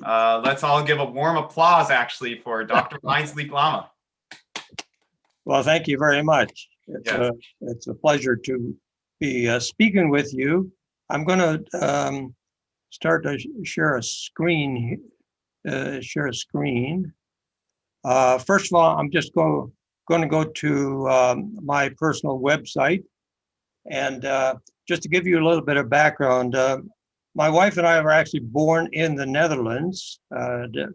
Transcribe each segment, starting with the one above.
Let's all give a warm applause, actually, for Dr. Heinz Lycklama. Well, thank you very much. It's a pleasure to be speaking with you. I'm going to start to share a screen. First of all, I'm just going to go to my personal website. And just to give you a little bit of background, my wife and I were actually born in the Netherlands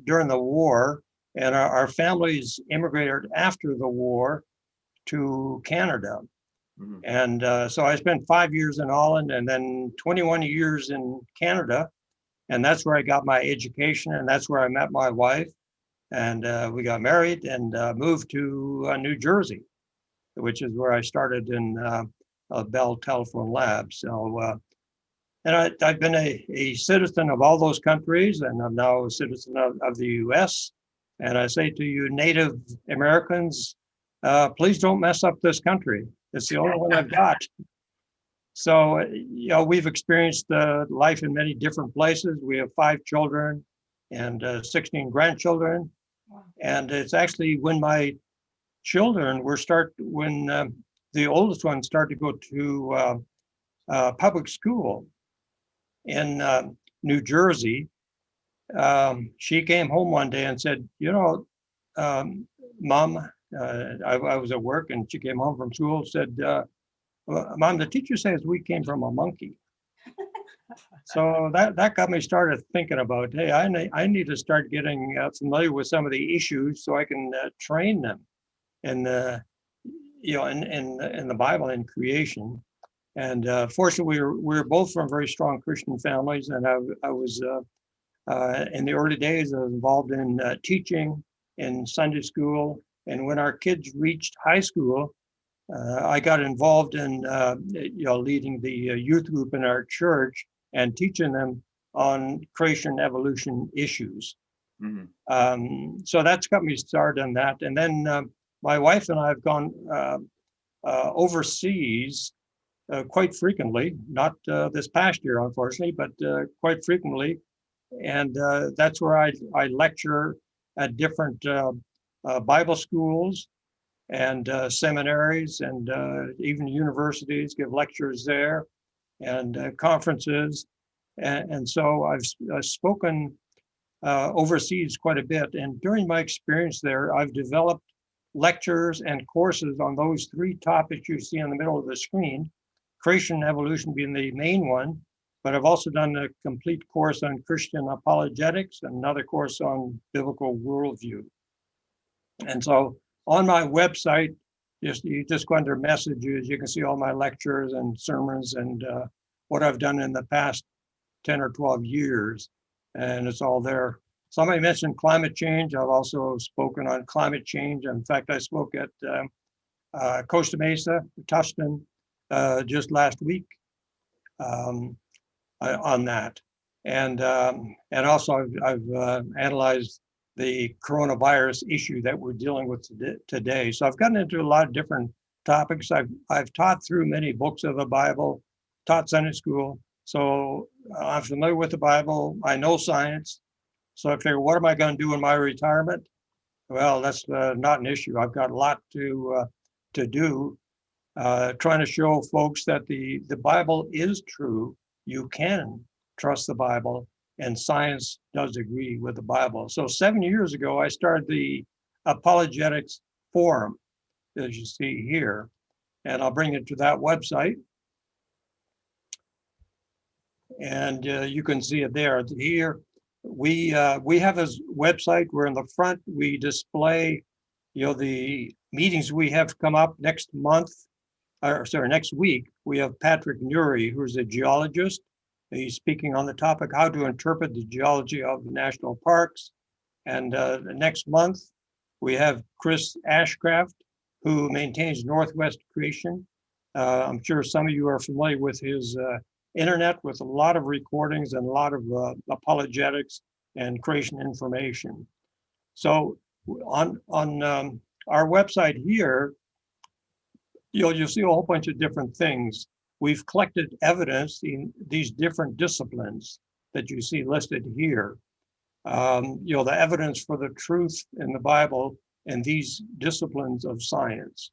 during the war, and our families immigrated after the war to Canada. Mm-hmm. And so I spent 5 years in Holland and then 21 years in Canada. And that's where I got my education, and that's where I met my wife. And we got married and moved to New Jersey, which is where I started in Bell Telephone Labs. So, and I've been a citizen of all those countries, and I'm now a citizen of the US. And I say to you, Native Americans, please don't mess up this country. It's the only one I've got. So, we've experienced life in many different places. We have 5 children and 16 grandchildren. Wow. And it's actually when my children when the oldest one started to go to public school in New Jersey, she came home one day and said, Mom, I was at work, and she came home from school and said, Mom, the teacher says we came from a monkey. So that got me started thinking about, hey, I need to start getting familiar with some of the issues so I can train them in the Bible and creation. And fortunately, we were both from very strong Christian families, and I was in the early days I was involved in teaching in Sunday school. And when our kids reached high school, I got involved in leading the youth group in our church and teaching them on creation evolution issues. Mm-hmm. So that's got me started on that. And then my wife and I have gone overseas quite frequently, not this past year, unfortunately, but quite frequently. And that's where I lecture at different Bible schools and seminaries and even universities, give lectures there and conferences. And so I've spoken overseas quite a bit. And during my experience there, I've developed lectures and courses on those 3 topics you see in the middle of the screen, creation and evolution being the main one. But I've also done a complete course on Christian apologetics and another course on biblical worldview. And so on my website, you just go under messages, you can see all my lectures and sermons and what I've done in the past 10 or 12 years, and it's all there. Somebody mentioned climate change. I've also spoken on climate change. In fact, I spoke at Costa Mesa, Tustin, just last week on that. And also I've analyzed the coronavirus issue that we're dealing with today. So I've gotten into a lot of different topics. I've taught through many books of the Bible, taught Sunday school. So I'm familiar with the Bible. I know science. So I figure, what am I going to do in my retirement? Well, that's not an issue. I've got a lot to do, trying to show folks that the Bible is true. You can trust the Bible, and science does agree with the Bible. So 7 years ago, I started the Apologetics Forum, as you see here, and I'll bring it to that website. And you can see it there. Here, we have this website where in the front we display, the meetings we have come up next week. We have Patrick Nuri, who's a geologist. He's speaking on the topic, how to interpret the geology of national parks. And next month, we have Chris Ashcraft, who maintains Northwest Creation. I'm sure some of you are familiar with his internet, with a lot of recordings and a lot of apologetics and creation information. So on our website here, you'll see a whole bunch of different things. We've collected evidence in these different disciplines that you see listed here. the evidence for the truth in the Bible and these disciplines of science.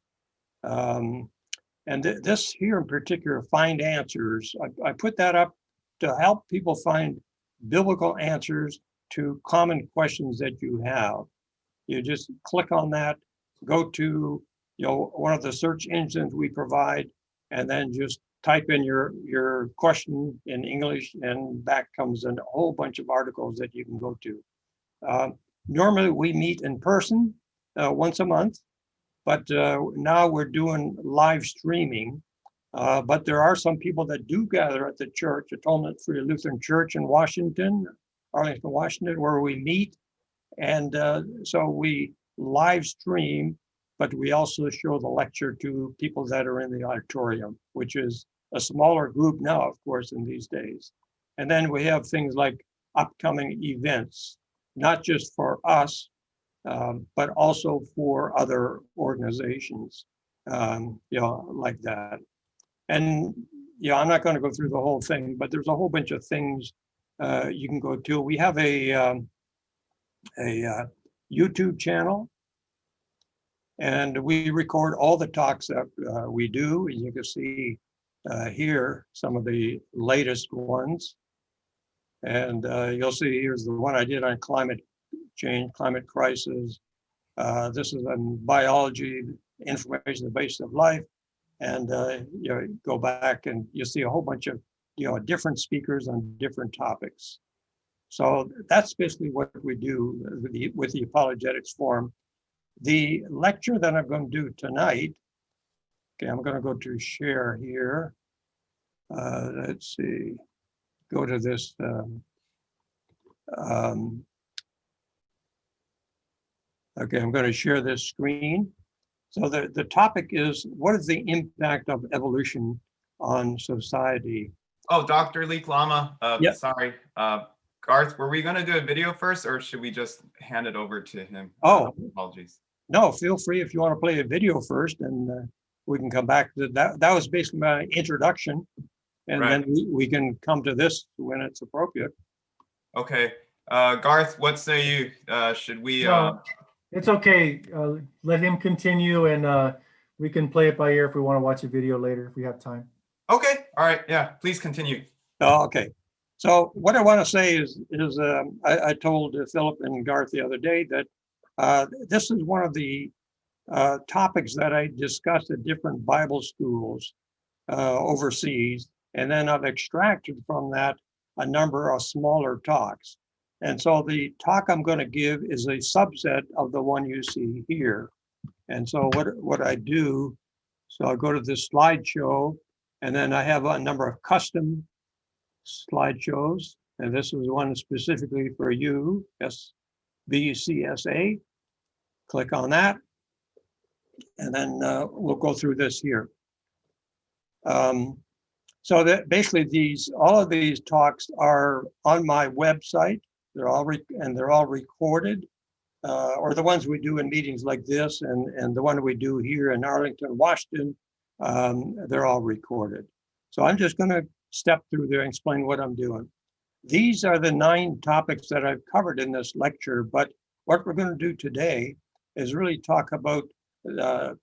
And this here in particular, Find Answers, I put that up to help people find biblical answers to common questions that you have. You just click on that, go to one of the search engines we provide, and then just type in your question in English, and back comes a whole bunch of articles that you can go to. Normally we meet in person once a month, but now we're doing live streaming. But there are some people that do gather at the church, Atonement Free Lutheran Church in Washington, Arlington, Washington, where we meet. And so we live stream, but we also show the lecture to people that are in the auditorium, which is a smaller group now, of course, in these days. And then we have things like upcoming events, not just for us, but also for other organizations, like that. And I'm not going to go through the whole thing, but there's a whole bunch of things you can go to. We have a YouTube channel, and we record all the talks that we do. And you can see here some of the latest ones. And you'll see here's the one I did on climate change, climate crisis. This is on biology, information, the basis of life. And go back and you see a whole bunch of different speakers on different topics. So that's basically what we do with the Apologetics Forum. The lecture that I'm going to do tonight, okay, I'm going to go to share here. Let's see, go to this. Okay, I'm going to share this screen. So the topic is, what is the impact of evolution on society? Oh, Dr. Lycklama, Yeah. Sorry. Garth, were we going to do a video first, or should we just hand it over to him? Oh, apologies. No, feel free if you want to play a video first, and we can come back to that. That was basically my introduction, and right. then we can come to this when it's appropriate. Okay. Garth, what say you? Should we... No, it's okay. Let him continue, and we can play it by ear if we want to watch a video later, if we have time. Okay. All right. Yeah, please continue. Oh, okay. So what I want to say is I told Philip and Garth the other day that this is one of the topics that I discussed at different Bible schools overseas, and then I've extracted from that a number of smaller talks. And so the talk I'm going to give is a subset of the one you see here. And so what I do, so I'll go to this slideshow, and then I have a number of custom slideshows, and this is one specifically for you, SBCSA. Click on that, and then we'll go through this here. So that basically all of these talks are on my website. They're all recorded, or the ones we do in meetings like this, and the one we do here in Arlington, Washington, they're all recorded. So I'm just going to step through there and explain what I'm doing. These are the 9 topics that I've covered in this lecture, but what we're going to do today is really talk about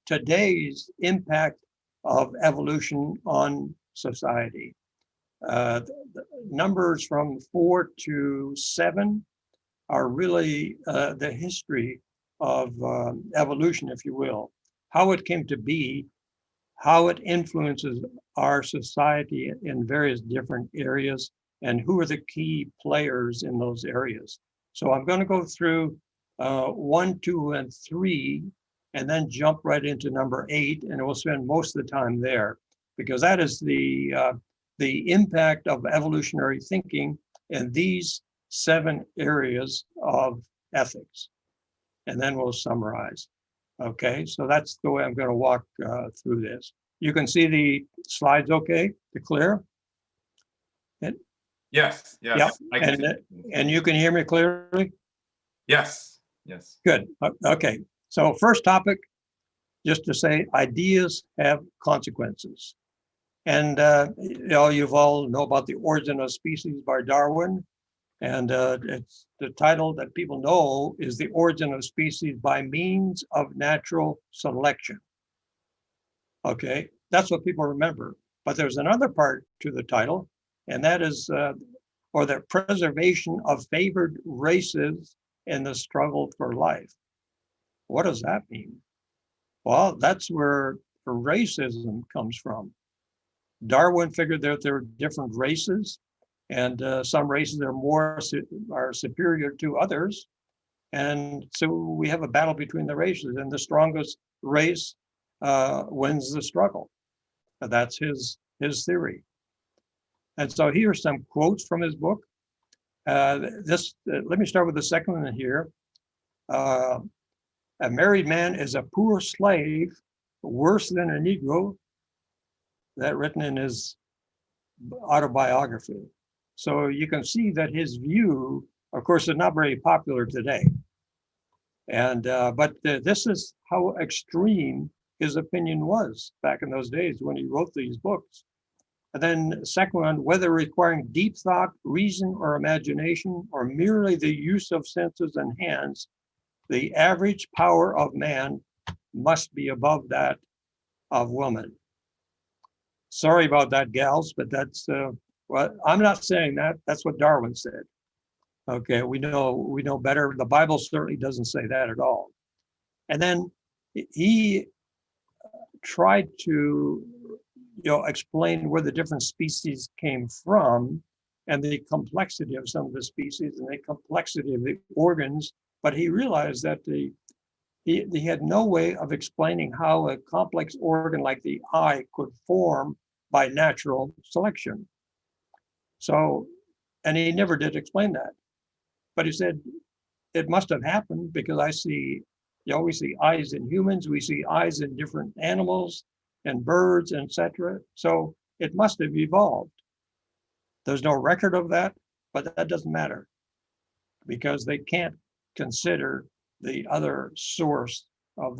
today's impact of evolution on society. The numbers from 4 to 7 are really the history of evolution, if you will, how it came to be, how it influences our society in various different areas, and who are the key players in those areas. So I'm going to go through 1, 2, and 3, and then jump right into number 8, and we'll spend most of the time there, because that is the impact of evolutionary thinking in these 7 areas of ethics. And then we'll summarize. Okay, so that's the way I'm going to walk through this. You can see the slides okay? They're clear? Yes. Yep. And you can hear me clearly? Yes. Good. Okay. So first topic, just to say, ideas have consequences. And you've all know about The Origin of Species by Darwin. And it's the title that people know is The Origin of Species by Means of Natural Selection. Okay, that's what people remember. But there's another part to the title, and that is, or the preservation of favored races in the struggle for life. What does that mean? Well, that's where racism comes from. Darwin figured that there are different races, and some races are superior to others, and so we have a battle between the races, and the strongest race wins the struggle. That's his theory. And so here are some quotes from his book. Let me start with the second one here. A married man is a poor slave, worse than a Negro. That written in his autobiography. So you can see that his view, of course, is not very popular today. And but this is how extreme his opinion was back in those days when he wrote these books. And then second one, whether requiring deep thought, reason, or imagination, or merely the use of senses and hands, the average power of man must be above that of woman. Sorry about that, gals, but that's well, I'm not saying that. That's what Darwin said. Okay, we know better. The Bible certainly doesn't say that at all. And then he tried to, explain where the different species came from and the complexity of some of the species and the complexity of the organs. But he realized that he had no way of explaining how a complex organ like the eye could form by natural selection. So, and he never did explain that. But he said, it must have happened because we see eyes in humans, we see eyes in different animals and birds, etc. So it must have evolved. There's no record of that, but that doesn't matter because they can't consider the other source of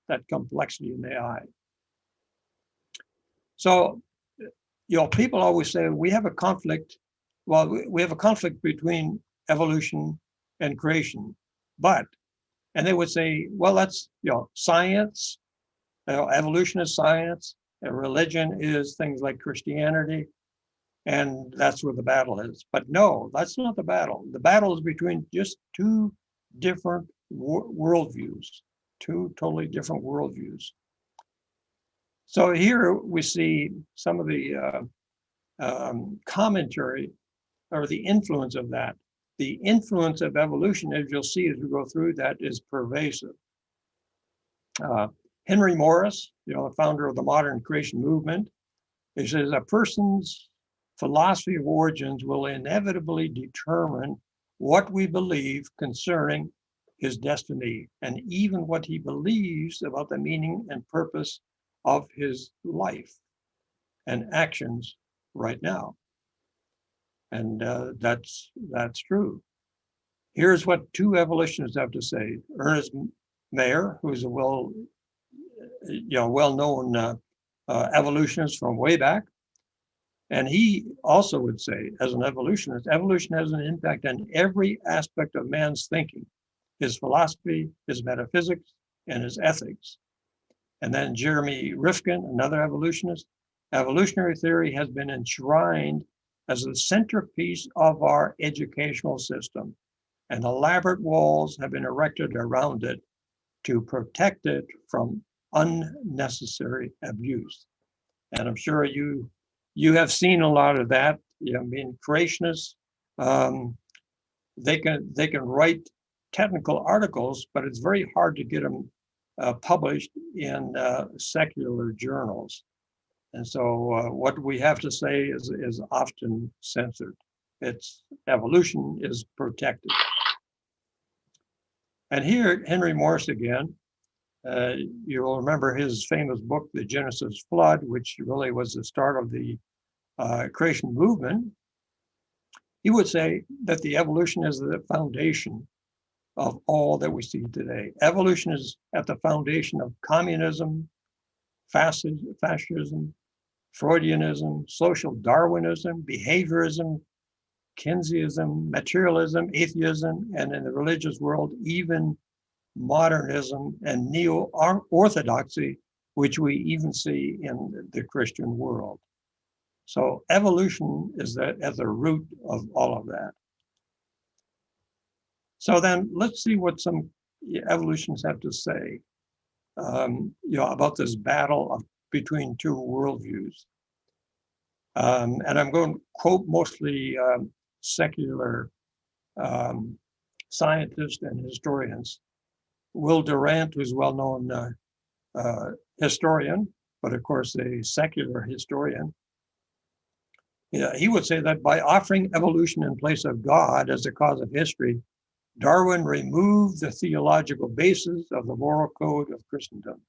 that complexity in the eye. So, people always say we have a conflict. Well, we have a conflict between evolution and creation, and they would say, well, that's, science, evolution is science, and religion is things like Christianity, and that's where the battle is. But no, that's not the battle. The battle is between just two different worldviews, two totally different worldviews. So here we see some of the commentary or the influence of that. The influence of evolution, as you'll see as we go through that, is pervasive. Henry Morris, the founder of the modern creation movement, he says a person's philosophy of origins will inevitably determine what we believe concerning his destiny and even what he believes about the meaning and purpose of his life and actions right now. And that's true. Here's what two evolutionists have to say. Ernest Mayr, who's a well-known evolutionist from way back, and he also would say, as an evolutionist, evolution has an impact on every aspect of man's thinking, his philosophy, his metaphysics, and his ethics. And then Jeremy Rifkin, another evolutionist, evolutionary theory has been enshrined as the centerpiece of our educational system, and elaborate walls have been erected around it to protect it from unnecessary abuse. And I'm sure you have seen a lot of that. Creationists, they can write technical articles, but it's very hard to get them published in secular journals. And so what we have to say is often censored. Evolution is protected. And here, Henry Morris again, you'll remember his famous book, The Genesis Flood, which really was the start of the creation movement. He would say that the evolution is the foundation of all that we see today. Evolution is at the foundation of communism, fascism, Freudianism, social Darwinism, behaviorism, Keynesianism, materialism, atheism, and in the religious world, even modernism and neo-orthodoxy, which we even see in the Christian world. So evolution is at the root of all of that. So then let's see what some evolutionists have to say about this battle between two worldviews. And I'm going to quote mostly secular scientists and historians. Will Durant, who's a well-known historian, but of course a secular historian, he would say that by offering evolution in place of God as the cause of history, Darwin removed the theological basis of the moral code of Christendom.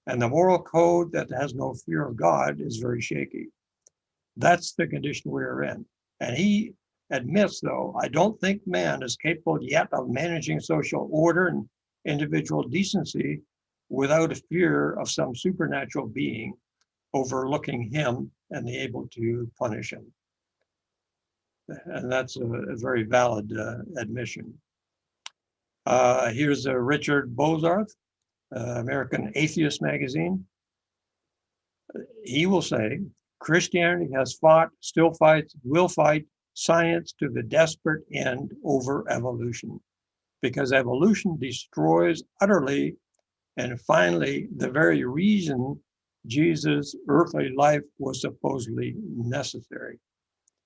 And the moral code that has no fear of God is very shaky. That's the condition we're in. And he admits, though, I don't think man is capable yet of managing social order and individual decency without a fear of some supernatural being overlooking him and able to punish him. And that's a very valid admission. Here's Richard Bozarth, American Atheist magazine. He will say, Christianity has fought, still fights, will fight science to the desperate end over evolution, because evolution destroys utterly and finally the very reason Jesus' earthly life was supposedly necessary.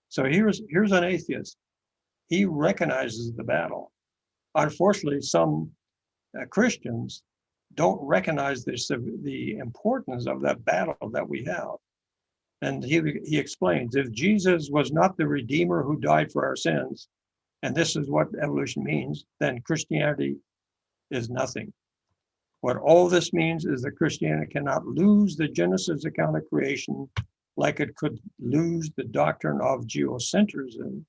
So here's an atheist. He recognizes the battle. Unfortunately, some Christians don't recognize the importance of that battle that we have. And he explains, if Jesus was not the Redeemer who died for our sins, and this is what evolution means, then Christianity is nothing. What all this means is that Christianity cannot lose the Genesis account of creation like it could lose the doctrine of geocentrism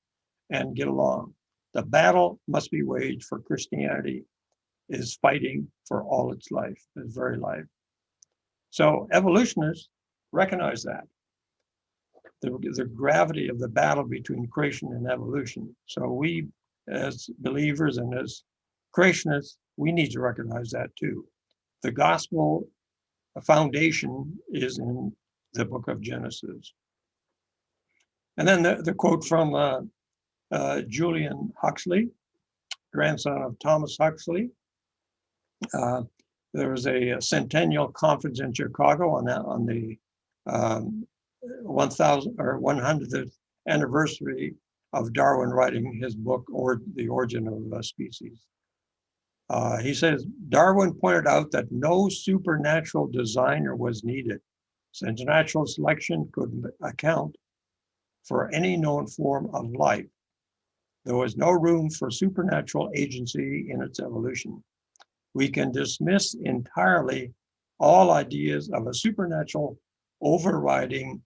and get along. The battle must be waged for Christianity is fighting for all its life, its very life. So evolutionists recognize that, the gravity of the battle between creation and evolution. So we, as believers and as creationists, we need to recognize that too. The gospel foundation is in the book of Genesis. And then the quote from Julian Huxley, grandson of Thomas Huxley. There was a centennial conference in Chicago on the 100th anniversary of Darwin writing his book, or The Origin of Species. He says, Darwin pointed out that no supernatural designer was needed, since natural selection could account for any known form of life. There was no room for supernatural agency in its evolution. We can dismiss entirely all ideas of a supernatural overriding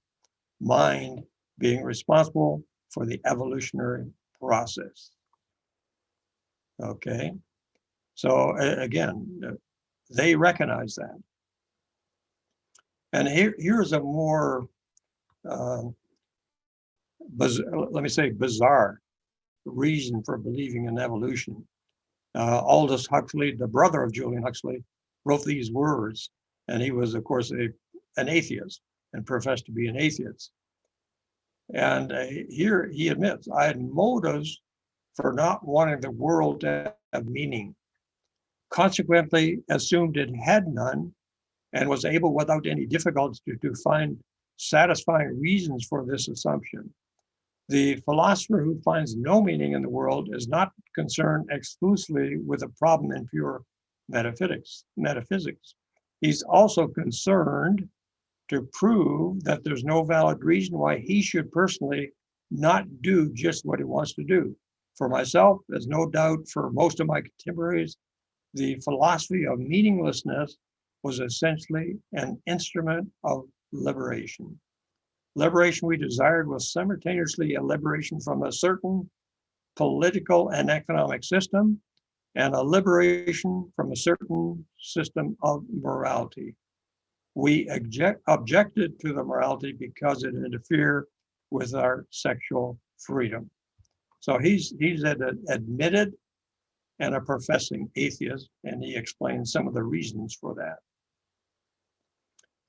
mind being responsible for the evolutionary process. Okay, so again, they recognize that. And here's a more, bizarre reason for believing in evolution. Aldous Huxley, the brother of Julian Huxley, wrote these words, and he was, of course, an atheist and professed to be an atheist. And here he admits, I had motives for not wanting the world to have meaning, consequently assumed it had none, and was able without any difficulty to find satisfying reasons for this assumption. The philosopher who finds no meaning in the world is not concerned exclusively with a problem in pure metaphysics. He's also concerned to prove that there's no valid reason why he should personally not do just what he wants to do. For myself, there's no doubt for most of my contemporaries, the philosophy of meaninglessness was essentially an instrument of liberation. Liberation we desired was simultaneously a liberation from a certain political and economic system and a liberation from a certain system of morality. We objected to the morality because it interfered with our sexual freedom. So he's an admitted and a professing atheist, and he explains some of the reasons for that.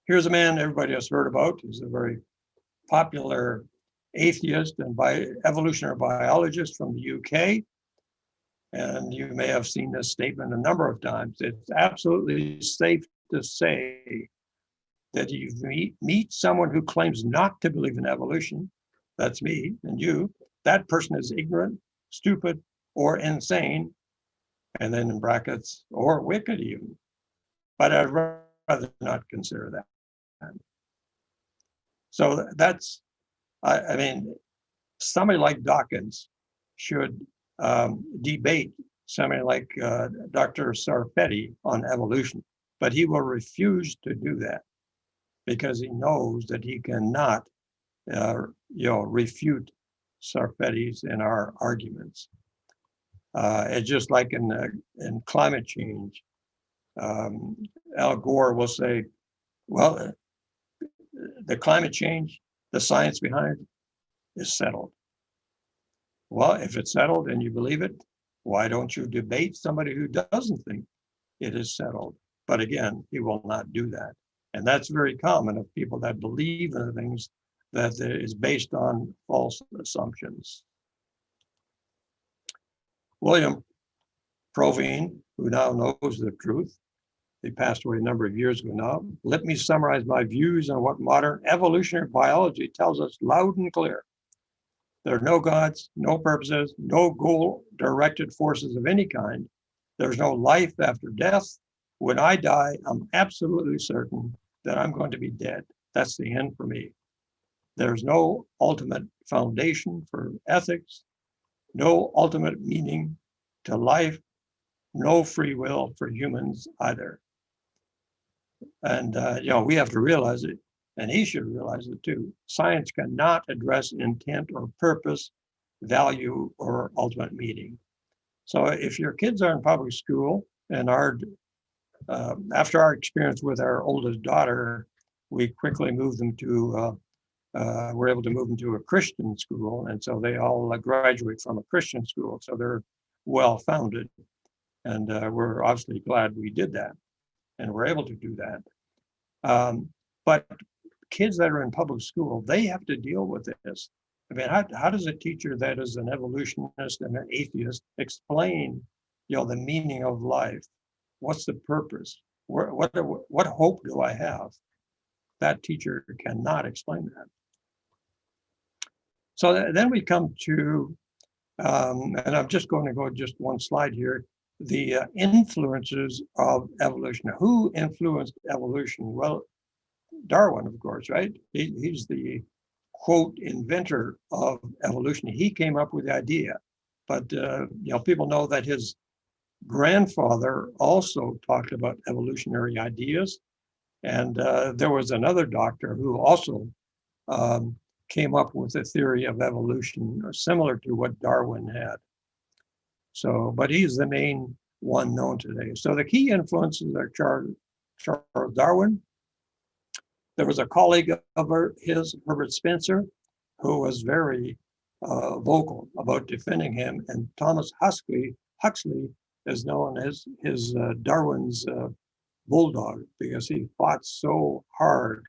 Here's a man everybody has heard about. He's a very popular atheist and evolutionary biologist from the UK. And you may have seen this statement a number of times. It's absolutely safe to say that if you meet someone who claims not to believe in evolution, that's me and you, that person is ignorant, stupid, or insane, and then in brackets, or wicked even. But I'd rather not consider that. So that's, I mean, somebody like Dawkins should debate somebody like Dr. Sarfetti on evolution, but he will refuse to do that because he knows that he cannot, refute Sarfetti's in our arguments. It's just like in climate change. Al Gore will say, well, the climate change, the science behind it is settled. Well, if it's settled and you believe it, why don't you debate somebody who doesn't think it is settled? But again, he will not do that. And that's very common of people that believe in things that is based on false assumptions. William Provine, who now knows the truth, he passed away a number of years ago now. Let me summarize my views on what modern evolutionary biology tells us loud and clear. There are no gods, no purposes, no goal-directed forces of any kind. There's no life after death. When I die, I'm absolutely certain that I'm going to be dead. That's the end for me. There's no ultimate foundation for ethics, no ultimate meaning to life, no free will for humans either. And, we have to realize it, and he should realize it too. Science cannot address intent or purpose, value, or ultimate meaning. So if your kids are in public school and after our experience with our oldest daughter, we quickly moved them to, we're able to move them to a Christian school. And so they all graduate from a Christian school. So they're well-founded. And we're obviously glad we did that. And we're able to do that. But kids that are in public school, they have to deal with this. I mean, how does a teacher that is an evolutionist and an atheist explain, the meaning of life? What's the purpose? What hope do I have? That teacher cannot explain that. So then we come to, and I'm just going to go just one slide here, the influences of evolution. Who influenced evolution? Well, Darwin, of course, right? He's the quote inventor of evolution. He came up with the idea, but people know that his grandfather also talked about evolutionary ideas, and there was another doctor who also came up with a theory of evolution similar to what Darwin had. So, but he's the main one known today. So the key influences are Charles Darwin. There was a colleague of his, Herbert Spencer, who was very vocal about defending him. And Thomas Huxley is known as his Darwin's bulldog, because he fought so hard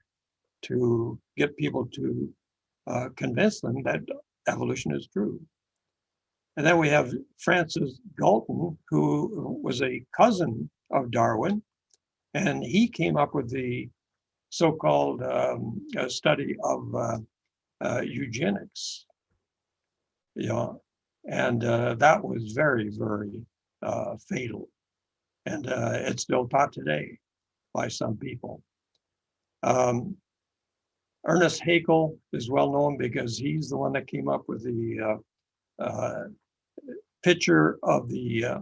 to get people to convince them that evolution is true. And then we have Francis Galton, who was a cousin of Darwin, and he came up with the so-called study of eugenics. And that was very, very fatal. And it's still taught today by some people. Ernest Haeckel is well known because he's the one that came up with the picture of the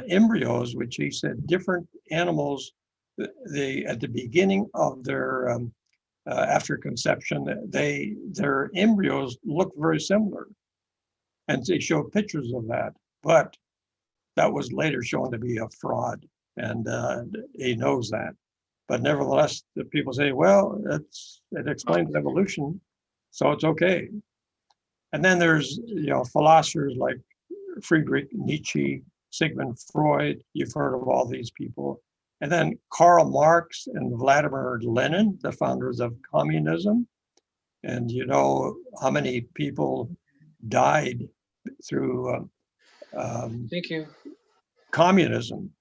embryos, which he said different animals, at the beginning of their after conception, their embryos look very similar, and they showed pictures of that. But that was later shown to be a fraud, and he knows that. But nevertheless, the people say, well, it explains evolution, so it's okay. And then there's, philosophers like Friedrich Nietzsche, Sigmund Freud. You've heard of all these people. And then Karl Marx and Vladimir Lenin, the founders of communism. And you know how many people died through Thank you. communism.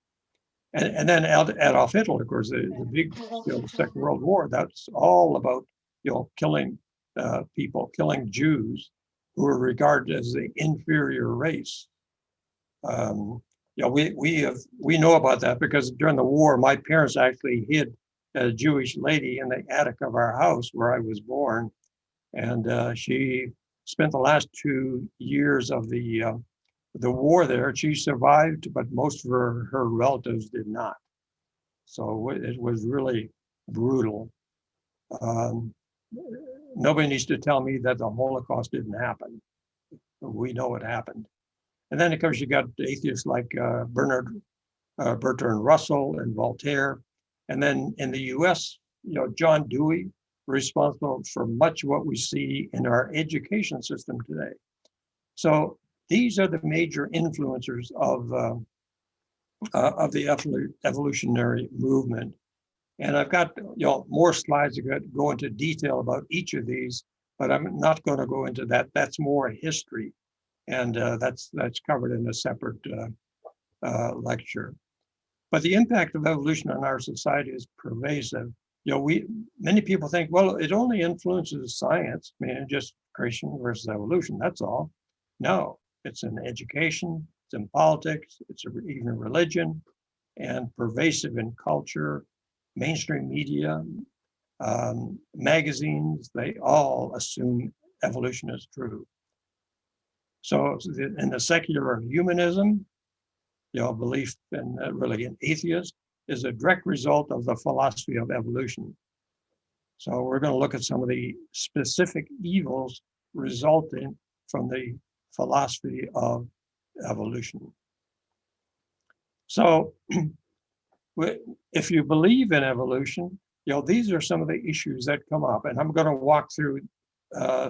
And then Adolf Hitler, of course, the big Second World War, that's all about, killing people, killing Jews who were regarded as the inferior race. We know about that because during the war, my parents actually hid a Jewish lady in the attic of our house where I was born, and she spent the last 2 years of the war there. She survived, but most of her relatives did not. So it was really brutal. Nobody needs to tell me that the Holocaust didn't happen. We know it happened. And then, of course, you got atheists like Bertrand Russell and Voltaire. And then in the US, John Dewey, responsible for much of what we see in our education system today. So these are the major influencers of the evolutionary movement. And I've got more slides that go into detail about each of these, but I'm not going to go into that. That's more history, and that's covered in a separate lecture. But the impact of evolution on our society is pervasive. Many people think, well, it only influences science, just creation versus evolution. That's all. No, it's in education, it's in politics, it's even religion, and pervasive in culture, mainstream media, magazines. They all assume evolution is true. So in the secular humanism, belief in really an atheist is a direct result of the philosophy of evolution. So we're going to look at some of the specific evils resulting from the philosophy of evolution. So if you believe in evolution, these are some of the issues that come up, and I'm going to walk through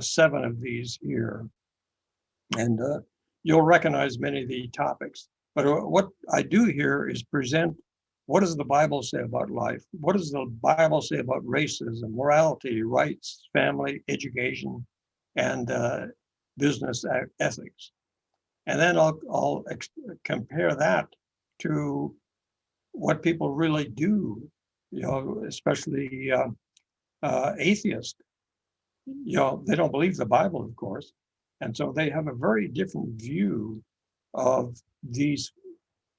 7 of these here, and you'll recognize many of the topics. But what I do here is present, what does the Bible say about life? What does the Bible say about racism, morality, rights, family, education, and business ethics? And then I'll compare that to what people really do, especially atheists. They don't believe the Bible, of course. And so they have a very different view of these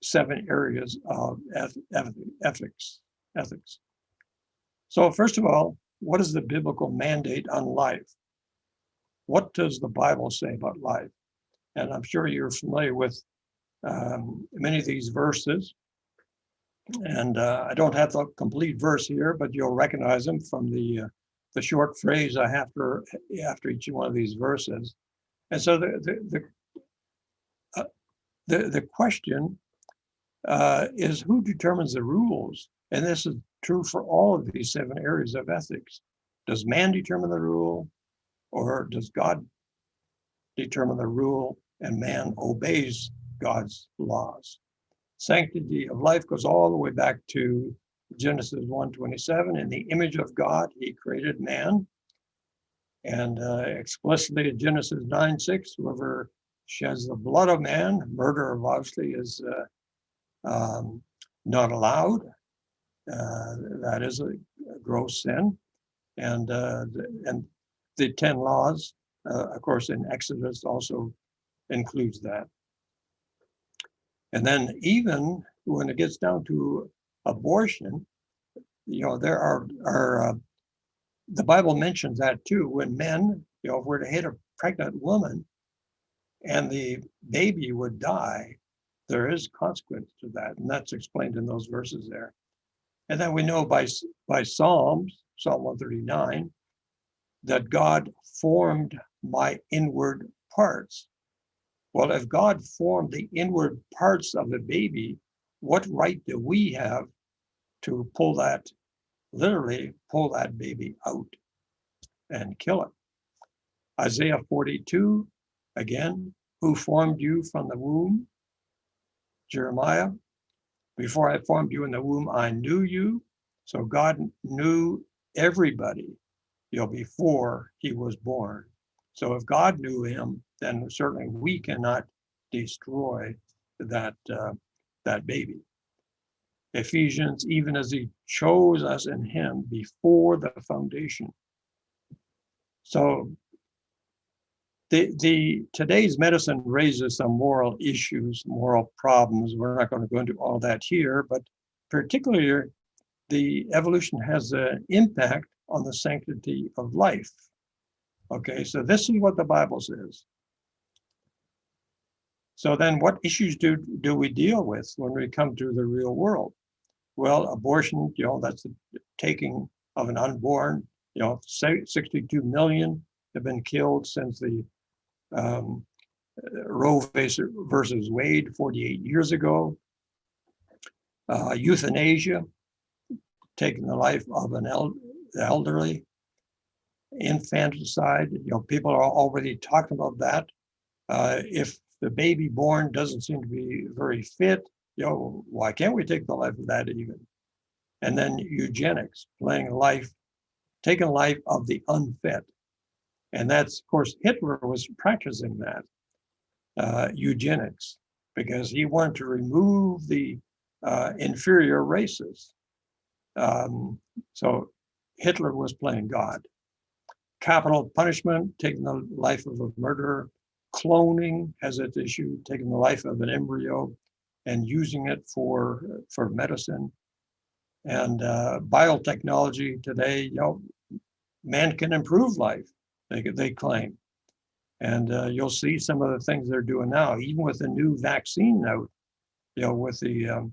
7 areas of ethics. So first of all, what is the biblical mandate on life? What does the Bible say about life? And I'm sure you're familiar with many of these verses. And I don't have the complete verse here, but you'll recognize them from the short phrase I have after each one of these verses. And so the question is, who determines the rules? And this is true for all of these 7 areas of ethics. Does man determine the rule, or does God determine the rule and man obeys God's laws? Sanctity of life goes all the way back to Genesis 1:27. In the image of God, he created man. And explicitly in Genesis 9:6, whoever sheds the blood of man, murder obviously is not allowed. That is a gross sin. And the 10 laws, of course, in Exodus also includes that. And then even when it gets down to abortion, there are the Bible mentions that too. When men, were to hit a pregnant woman and the baby would die, there is consequence to that. And that's explained in those verses there. And then we know by Psalms, Psalm 139, that God formed my inward parts. Well, if God formed the inward parts of the baby, what right do we have to literally pull that baby out and kill it? Isaiah 42 Again, who formed you from the womb? Jeremiah, before I formed you in the womb, I knew you. So God knew everybody, before he was born. So if God knew him, then certainly we cannot destroy that baby. Ephesians, even as he chose us in him before the foundation. So today's medicine raises some moral issues, moral problems. We're not going to go into all that here, but particularly the evolution has an impact on the sanctity of life. Okay, so this is what the Bible says. So then what issues do we deal with when we come to the real world? Well, abortion, that's the taking of an unborn, 62 million have been killed since the Roe versus Wade 48 years ago. Euthanasia, taking the life of an elderly. Infanticide, people are already talking about that. If the baby born doesn't seem to be very fit, why can't we take the life of that even? And then eugenics, taking life of the unfit. And that's, of course, Hitler was practicing that, eugenics, because he wanted to remove the inferior races. So Hitler was playing God. Capital punishment, taking the life of a murderer. Cloning has its issue, taking the life of an embryo and using it for medicine. And biotechnology today, man can improve life, they claim. And you'll see some of the things they're doing now, even with the new vaccine out, with the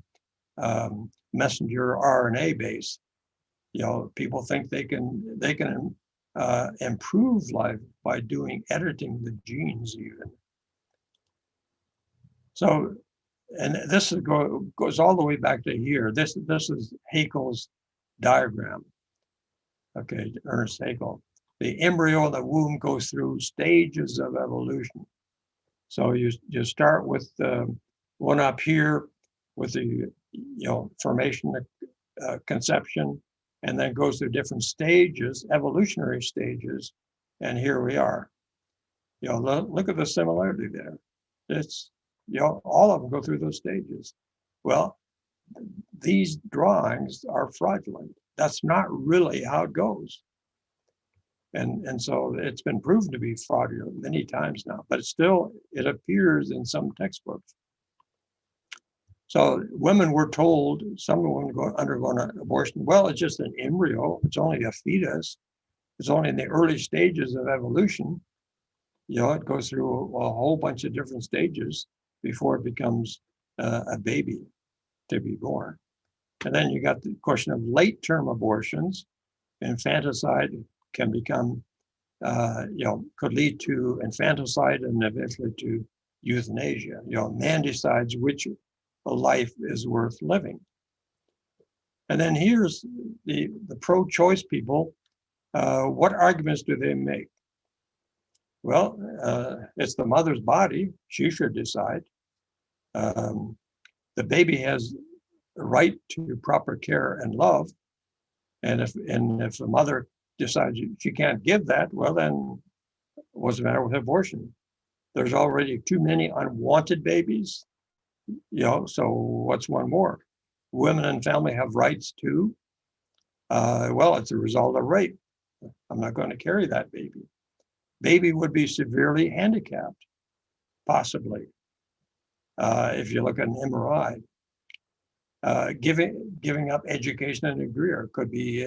messenger RNA base. People think they can improve life by editing the genes even. So, and this goes all the way back to here. This is Haeckel's diagram. Okay, Ernst Haeckel. The embryo in the womb goes through stages of evolution. So you start with one up here with the formation, conception, and then goes through different stages, evolutionary stages, and here we are. Look at the similarity there. It's all of them go through those stages. Well, these drawings are fraudulent. That's not really how it goes. And so it's been proven to be fraudulent many times now, but still it appears in some textbooks. So women were told, some women undergoing an abortion, well, it's just an embryo, it's only a fetus, it's only in the early stages of evolution. It goes through a whole bunch of different stages before it becomes a baby to be born. And then you got the question of late-term abortions. Infanticide can become, could lead to infanticide and eventually to euthanasia. Man decides which life is worth living. And then here's the pro-choice people. What arguments do they make? Well, it's the mother's body. She should decide. The baby has a right to proper care and love. And if the mother decides she can't give that, well, then what's the matter with abortion? There's already too many unwanted babies. So what's one more? Women and family have rights too. Well, it's a result of rape. I'm not going to carry that baby. Baby would be severely handicapped, possibly, if you look at an MRI. Giving up education and a career could be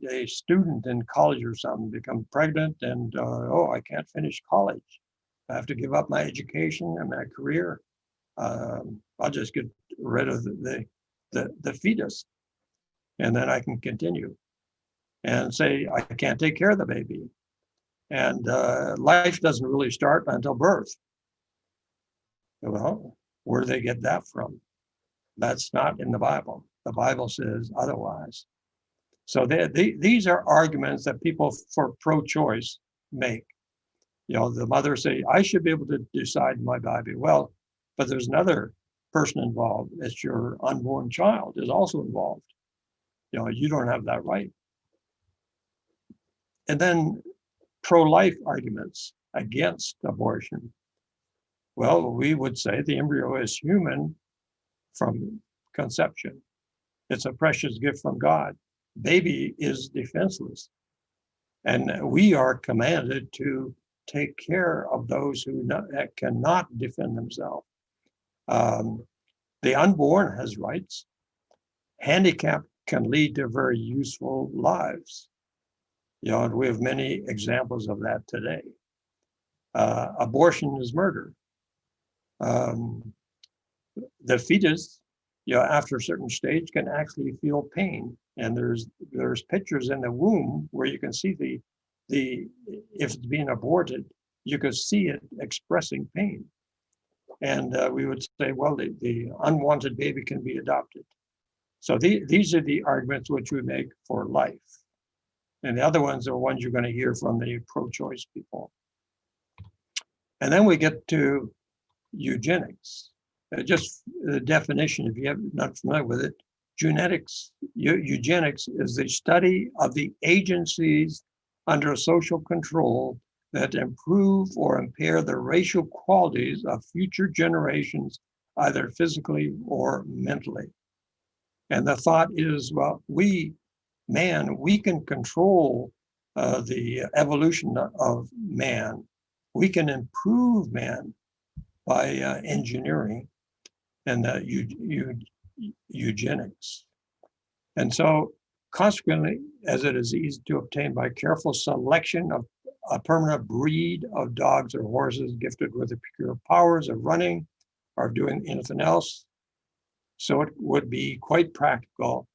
a student in college or something, become pregnant and, I can't finish college. I have to give up my education and my career. I'll just get rid of the fetus, and then I can continue and say I can't take care of the baby, and life doesn't really start until birth. Well, where do they get that from? That's not in the Bible. The Bible says otherwise. So these are arguments that people for pro-choice make. The mother say, I should be able to decide my baby. Well, but there's another person involved. It's your unborn child is also involved. You don't have that right. And then pro-life arguments against abortion. Well, we would say the embryo is human from conception. It's a precious gift from God. Baby is defenseless. And we are commanded to take care of those who cannot defend themselves. The unborn has rights. Handicap can lead to very useful lives. And we have many examples of that today. Abortion is murder. The fetus, after a certain stage, can actually feel pain. And there's pictures in the womb where you can see if it's being aborted, you can see it expressing pain. And we would say, well, the unwanted baby can be adopted. So these are the arguments which we make for life. And the other ones are ones you're going to hear from the pro-choice people. And then we get to eugenics. Just the definition, if you're not familiar with it, eugenics is the study of the agencies under social control that improve or impair the racial qualities of future generations, either physically or mentally. And the thought is, well, we can control the evolution of man. We can improve man by engineering and eugenics. And so consequently, as it is easy to obtain by careful selection of a permanent breed of dogs or horses gifted with the peculiar powers of running or doing anything else, so it would be quite practical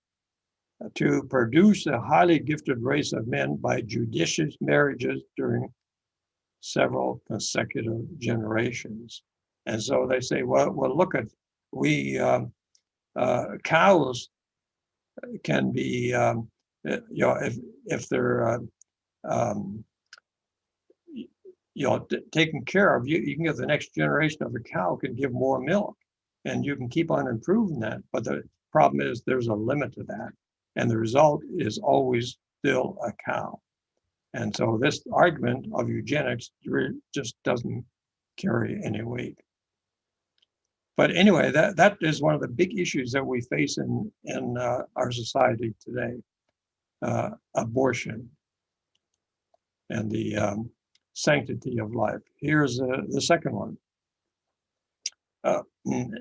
to produce a highly gifted race of men by judicious marriages during several consecutive generations. And so they say, well look at, cows can be, if they're, taken care of, you can get the next generation of a cow can give more milk, and you can keep on improving that. But the problem is there's a limit to that. And the result is always still a cow. And so this argument of eugenics just doesn't carry any weight. But anyway, that is one of the big issues that we face in our society today, abortion and the sanctity of life. Here's the second one.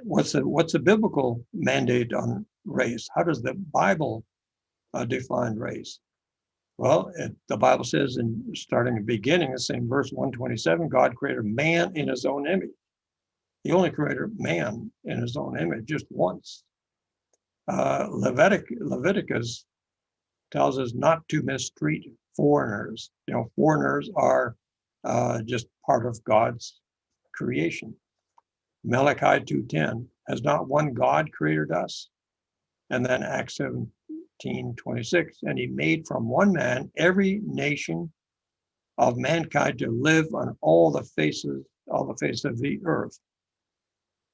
What's the biblical mandate on race? How does the Bible define race? Well, the Bible says, starting at the beginning, the same verse 127, God created man in his own image. He only created man in his own image just once. Leviticus tells us not to mistreat foreigners. Foreigners are just part of God's creation. Malachi 2:10, has not one God created us? And then Acts 17:26, and he made from one man every nation of mankind to live on all the face of the earth.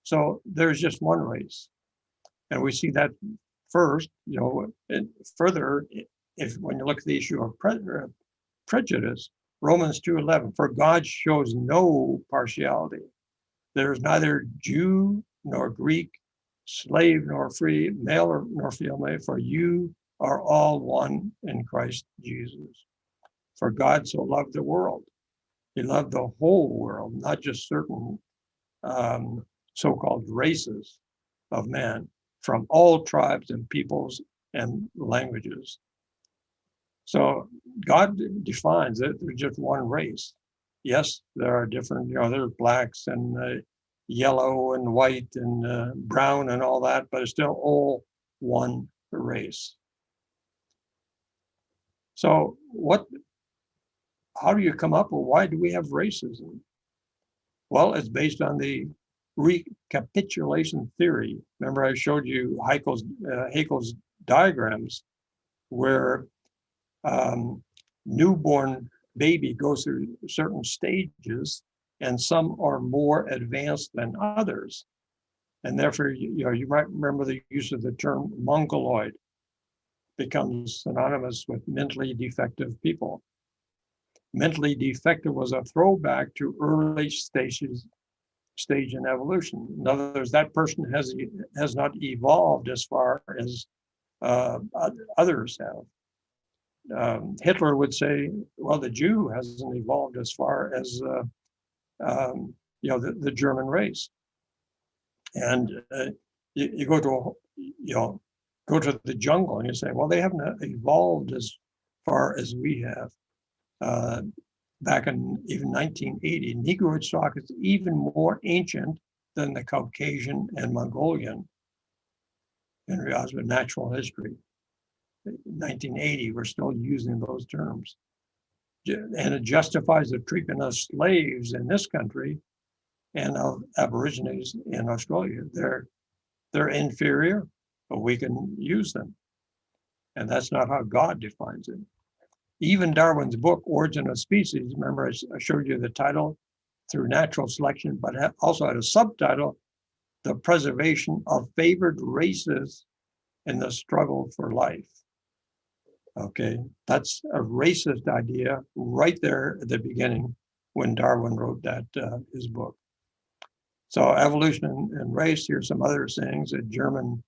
So there's just one race. And we see that first, and further, when you look at the issue of prejudice, Romans 2:11, for God shows no partiality. There's neither Jew nor Greek, slave nor free, male nor female, for you are all one in Christ Jesus. For God so loved the world. He loved the whole world, not just certain so-called races of men from all tribes and peoples and languages. So God defines that there's just one race. Yes, there are different, there's blacks and yellow and white and brown and all that, but it's still all one race. So how do you come up with why do we have racism? Well, it's based on the recapitulation theory. Remember, I showed you Haeckel's diagrams where newborn baby goes through certain stages, and some are more advanced than others. And therefore, you might remember the use of the term mongoloid becomes synonymous with mentally defective people. Mentally defective was a throwback to early stage in evolution. In other words, that person has not evolved as far as others have. Hitler would say, well, the Jew hasn't evolved as far as the German race. And you go to the jungle and you say, well, they haven't evolved as far as we have. Back in even 1980, Negroid stock is even more ancient than the Caucasian and Mongolian in regards to natural history. 1980, we're still using those terms. And it justifies the treatment of slaves in this country and of Aborigines in Australia. They're inferior, but we can use them. And that's not how God defines it. Even Darwin's book, Origin of Species, remember I showed you the title, Through Natural Selection, but also had a subtitle, The Preservation of Favored Races in the Struggle for Life. Okay, that's a racist idea right there at the beginning when Darwin wrote that his book. So evolution and race, here's some other things. A German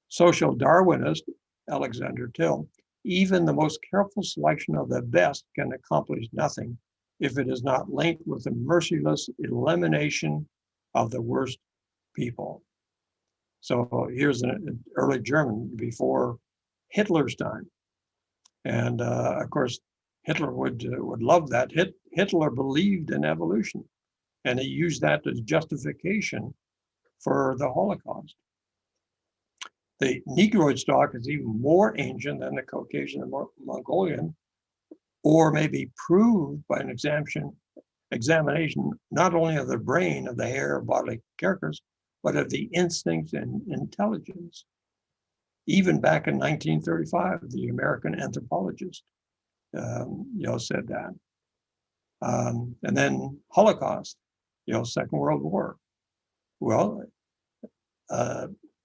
social Darwinist, Alexander Till, even the most careful selection of the best can accomplish nothing if it is not linked with the merciless elimination of the worst people. So here's an early German before Hitler's time. And of course, Hitler would love that. Hitler believed in evolution, and he used that as justification for the Holocaust. The Negroid stock is even more ancient than the Caucasian and Mongolian, or may be proved by an examination not only of the brain, of the hair, bodily characters, but of the instincts and intelligence. Even back in 1935, the American anthropologist, said that. And then Holocaust, Second World War. Well,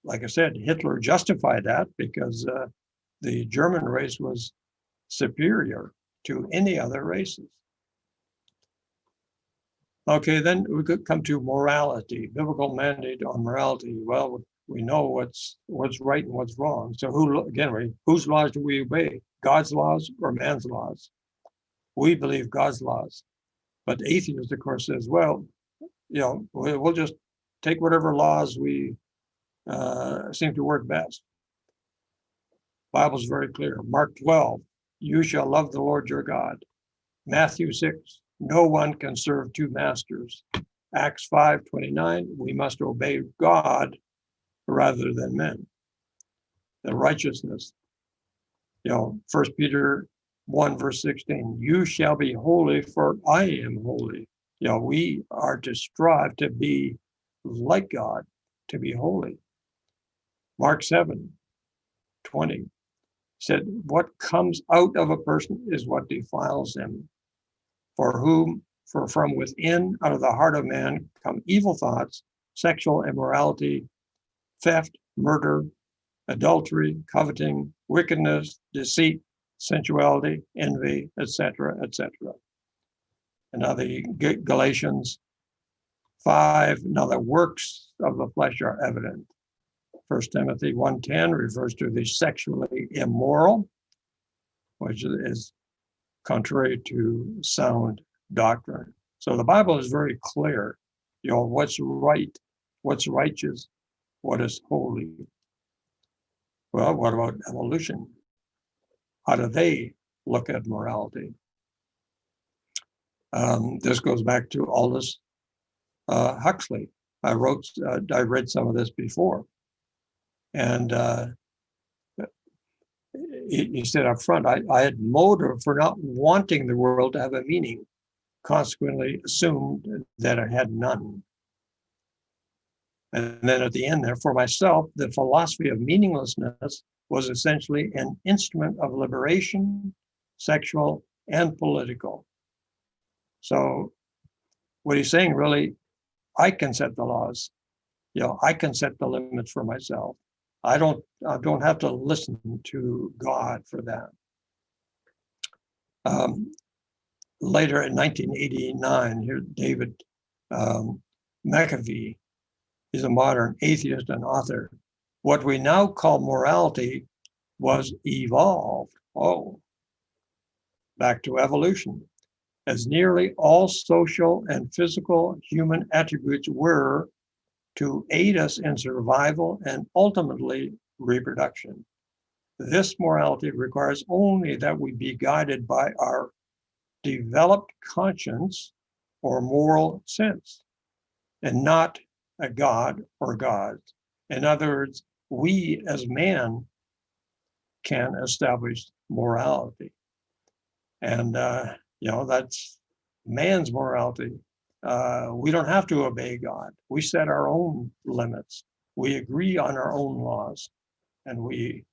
like I said, Hitler justified that because the German race was superior to any other races. Okay, then we could come to morality, biblical mandate on morality. Well, we know what's right and what's wrong. So whose laws do we obey? God's laws or man's laws? We believe God's laws. But the atheist, of course, says, well, we'll just take whatever laws we seem to work best. Bible's very clear. Mark 12, you shall love the Lord your God. Matthew 6, no one can serve two masters. Acts 5:29, we must obey God rather than men. The righteousness, 1 Peter 1 verse 16, you shall be holy for I am holy. We are to strive to be like God, to be holy. Mark 7:20 said, what comes out of a person is what defiles him. For from within, out of the heart of man, come evil thoughts, sexual immorality, theft, murder, adultery, coveting, wickedness, deceit, sensuality, envy, etc., etc. And now the Galatians 5, now the works of the flesh are evident. 1 Timothy 1:10 refers to the sexually immoral, which is contrary to sound doctrine. So the Bible is very clear, what's right, what's righteous, what is holy. Well, what about evolution? How do they look at morality? This goes back to Aldous Huxley. I read some of this before. And he said up front, I had motive for not wanting the world to have a meaning, consequently assumed that it had none. And then at the end there, for myself, the philosophy of meaninglessness was essentially an instrument of liberation, sexual and political. So what he's saying really, I can set the laws. I can set the limits for myself. I don't have to listen to God for that. Later in 1989, here David McAfee is a modern atheist and author. What we now call morality was evolved. Back to evolution. As nearly all social and physical human attributes were to aid us in survival and ultimately reproduction. This morality requires only that we be guided by our developed conscience or moral sense, and not a god or gods. In other words, we as man can establish morality. And, that's man's morality. We don't have to obey God. We set our own limits. We agree on our own laws, and we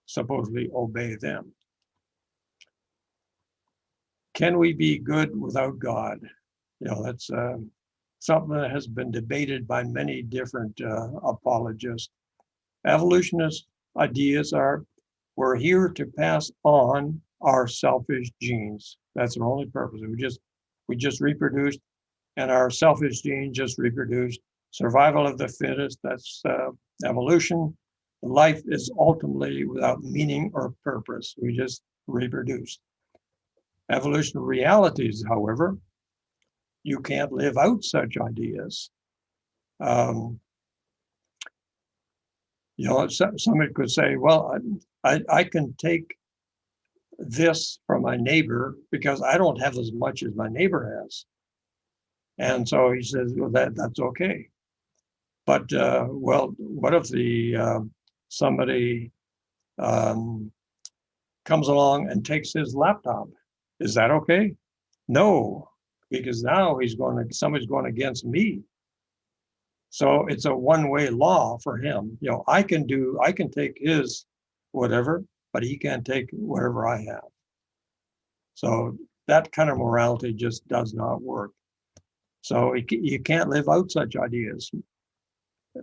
supposedly obey them. Can we be good without God? That's something that has been debated by many different apologists. Evolutionist ideas are, we're here to pass on our selfish genes. That's our only purpose. We just reproduced, and our selfish genes just reproduced. Survival of the fittest, that's evolution. Life is ultimately without meaning or purpose. We just reproduce. Evolutionary realities, however, you can't live out such ideas. Somebody could say, well, I can take this from my neighbor because I don't have as much as my neighbor has. And so he says, well, that's okay. But, what if somebody comes along and takes his laptop? Is that okay? No, because now somebody's going against me. So it's a one-way law for him. I can take his whatever, but he can't take whatever I have. So that kind of morality just does not work. So you can't live out such ideas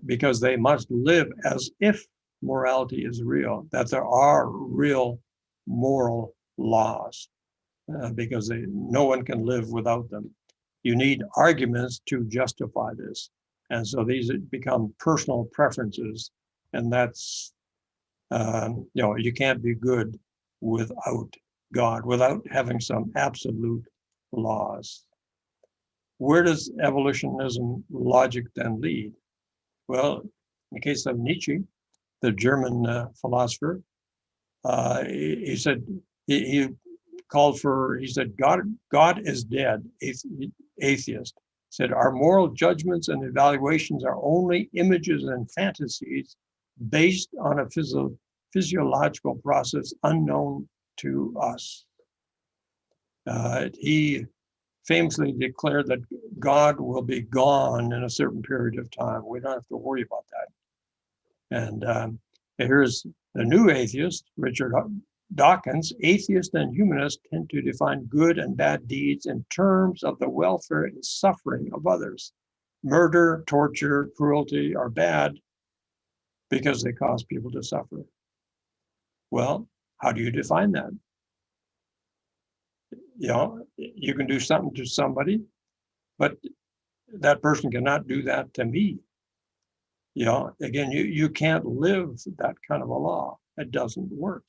because they must live as if morality is real, that there are real moral laws, because no one can live without them. You need arguments to justify this. And so these become personal preferences, and that's, you can't be good without God, without having some absolute laws. Where does evolutionism logic then lead? Well, in the case of Nietzsche, the German philosopher, he said, he said, God is dead, atheist. Said, our moral judgments and evaluations are only images and fantasies based on a physiological process unknown to us. He famously declared that God will be gone in a certain period of time. We don't have to worry about that. And here's the new atheist, Richard Dawkins. Atheists and humanists tend to define good and bad deeds in terms of the welfare and suffering of others. Murder, torture, cruelty are bad because they cause people to suffer. Well, how do you define that? You can do something to somebody, but that person cannot do that to me. Again, you can't live that kind of a law. It doesn't work.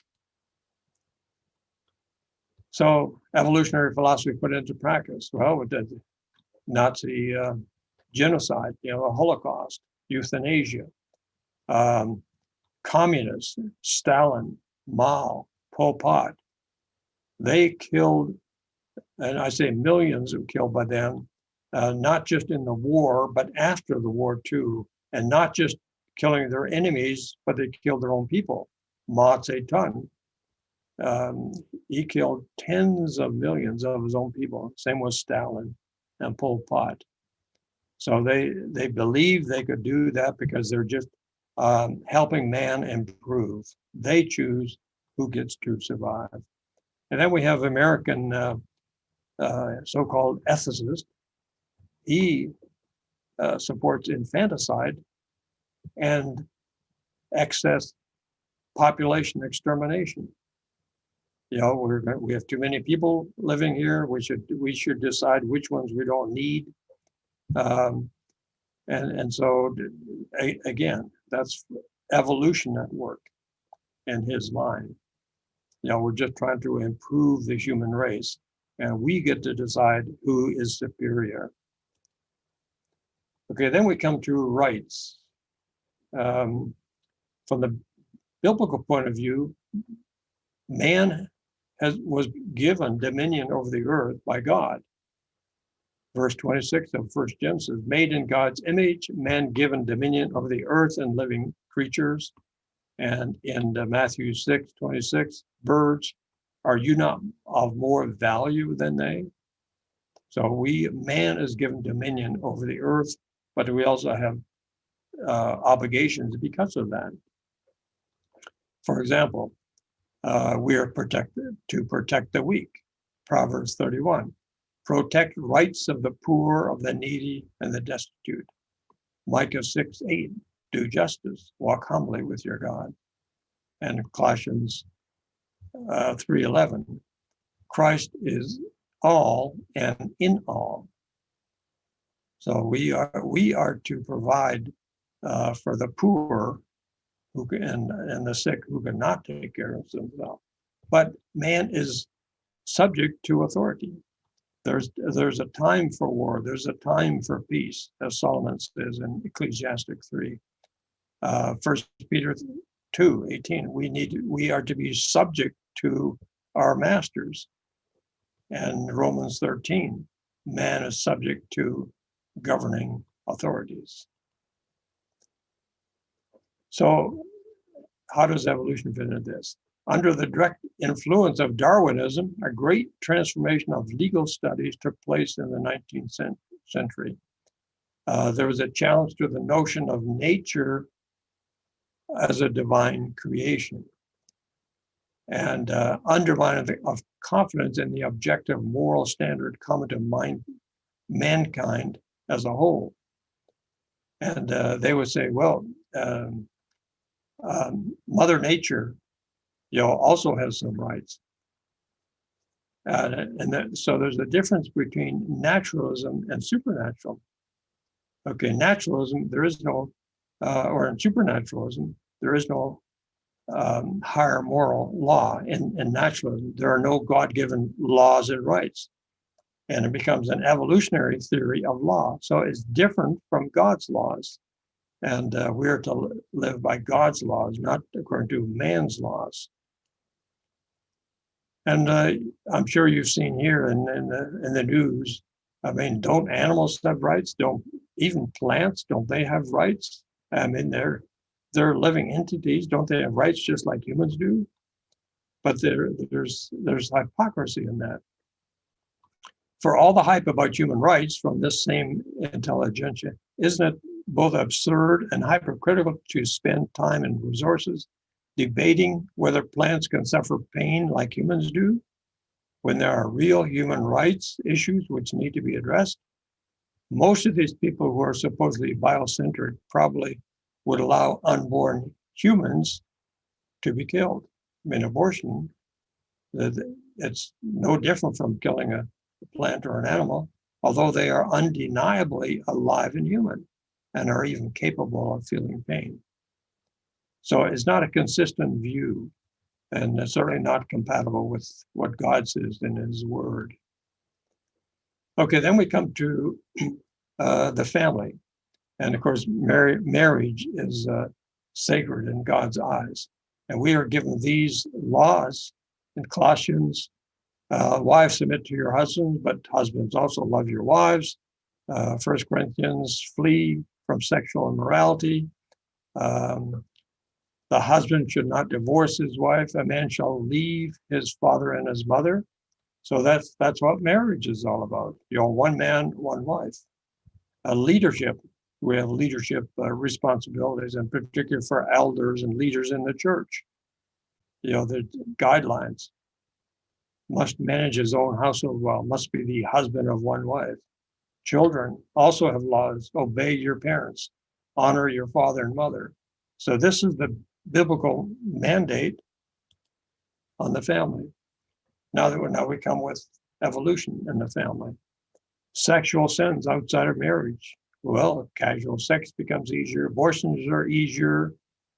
So evolutionary philosophy put into practice. Well, with the Nazi genocide, the Holocaust, euthanasia, communists, Stalin, Mao, Pol Pot, they killed, and I say millions were killed by them, not just in the war, but after the war too, and not just killing their enemies, but they killed their own people. Mao Zedong, he killed tens of millions of his own people. Same with Stalin and Pol Pot. So they believe they could do that because they're just helping man improve. They choose who gets to survive. And then we have American so-called ethicist. He supports infanticide and excess population extermination. We have too many people living here. We should decide which ones we don't need. And so again, that's evolution at work in his mind. We're just trying to improve the human race, and we get to decide who is superior. Okay, then we come to rights. From the biblical point of view, man was given dominion over the earth by God. Verse 26 of 1 Genesis, made in God's image, man given dominion over the earth and living creatures. And in Matthew 6:26, birds, are you not of more value than they? So man is given dominion over the earth, but we also have obligations because of that. For example, we are protected to protect the weak. Proverbs 31. Protect rights of the poor, of the needy, and the destitute. Micah 6:8. Do justice, walk humbly with your God. And Colossians 3:11. Christ is all and in all. So we are to provide for the poor and the sick who cannot take care of themselves. But man is subject to authority. There's a time for war. There's a time for peace, as Solomon says in Ecclesiastic 3. 1 Peter 2:18. We are to be subject to our masters. And Romans 13. Man is subject to governing authorities. So how does evolution fit into this? Under the direct influence of Darwinism, a great transformation of legal studies took place in the 19th century. There was a challenge to the notion of nature as a divine creation, and undermining of confidence in the objective moral standard common to mankind as a whole. And they would say, well, Mother Nature, also has some rights. So there's a difference between naturalism and supernatural. Okay, naturalism, there is no, or in supernaturalism, there is no higher moral law. In naturalism, there are no God-given laws and rights. And it becomes an evolutionary theory of law. So it's different from God's laws. And we are to live by God's laws, not according to man's laws. And I'm sure you've seen here in the news, I mean, don't animals have rights? Don't even plants, don't they have rights? I mean, they're living entities, don't they have rights just like humans do? But there's hypocrisy in that. For all the hype about human rights from this same intelligentsia, isn't it both absurd and hypocritical to spend time and resources debating whether plants can suffer pain like humans do, when there are real human rights issues which need to be addressed? Most of these people who are supposedly biocentric probably would allow unborn humans to be killed. I mean, abortion, it's no different from killing a plant or an animal, although they are undeniably alive and human and are even capable of feeling pain. So it's not a consistent view, and it's certainly not compatible with what God says in his word. Okay, then we come to the family. And of course, marriage is sacred in God's eyes. And we are given these laws in Colossians. Wives, submit to your husbands, but husbands also love your wives. 1 Corinthians, flee from sexual immorality. The husband should not divorce his wife. A man shall leave his father and his mother. So that's what marriage is all about. One man, one wife. Leadership. We have leadership responsibilities, in particular for elders and leaders in the church. The guidelines. must manage his own household well, must be the husband of one wife. Children also have laws. Obey your parents, honor your father and mother. So this is the biblical mandate on the family. Now we come with evolution in the family. Sexual sins outside of marriage. Well, casual sex becomes easier. Abortions are easier.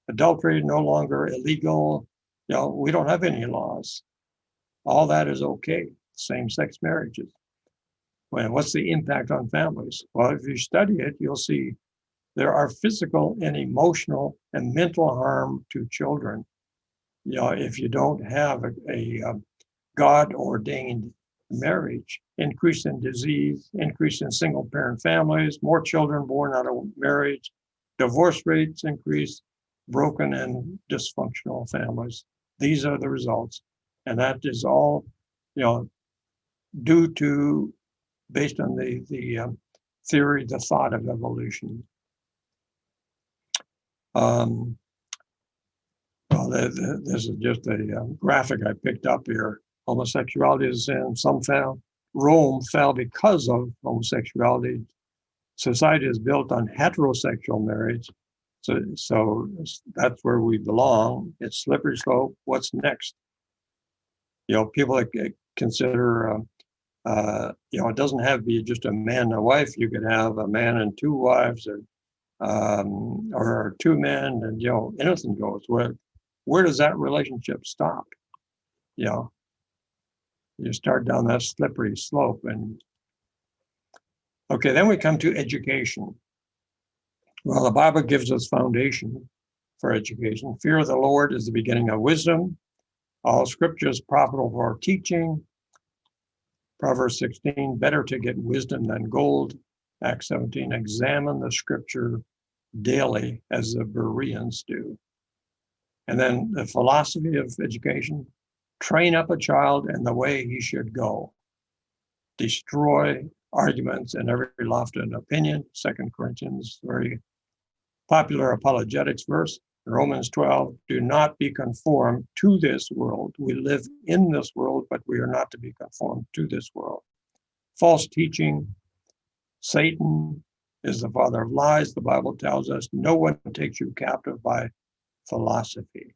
Adultery no longer illegal. We don't have any laws. All that is okay. Same-sex marriages. Well, what's the impact on families? Well, if you study it, you'll see there are physical and emotional and mental harm to children. If you don't have a God-ordained marriage, increase in disease, increase in single-parent families, more children born out of marriage, divorce rates increase, broken and dysfunctional families. These are the results. And that is all, due to, based on the theory, the thought of evolution. This is just a graphic I picked up here. Homosexuality is in some Rome fell because of homosexuality. Society is built on heterosexual marriage. So that's where we belong. It's slippery slope. What's next? People that consider, it doesn't have to be just a man and a wife. You could have a man and two wives, or two men, and anything goes. Where does that relationship stop? You start down that slippery slope. And okay, then we come to education. Well, the Bible gives us foundation for education. Fear of the Lord is the beginning of wisdom. All scripture is profitable for teaching. Proverbs 16, better to get wisdom than gold. Acts 17, examine the scripture daily as the Bereans do. And then the philosophy of education, train up a child in the way he should go. Destroy arguments and every lofty opinion. 2 Corinthians, very popular apologetics verse. Romans 12, do not be conformed to this world. We live in this world, but we are not to be conformed to this world. False teaching. Satan is the father of lies. The Bible tells us no one takes you captive by philosophy.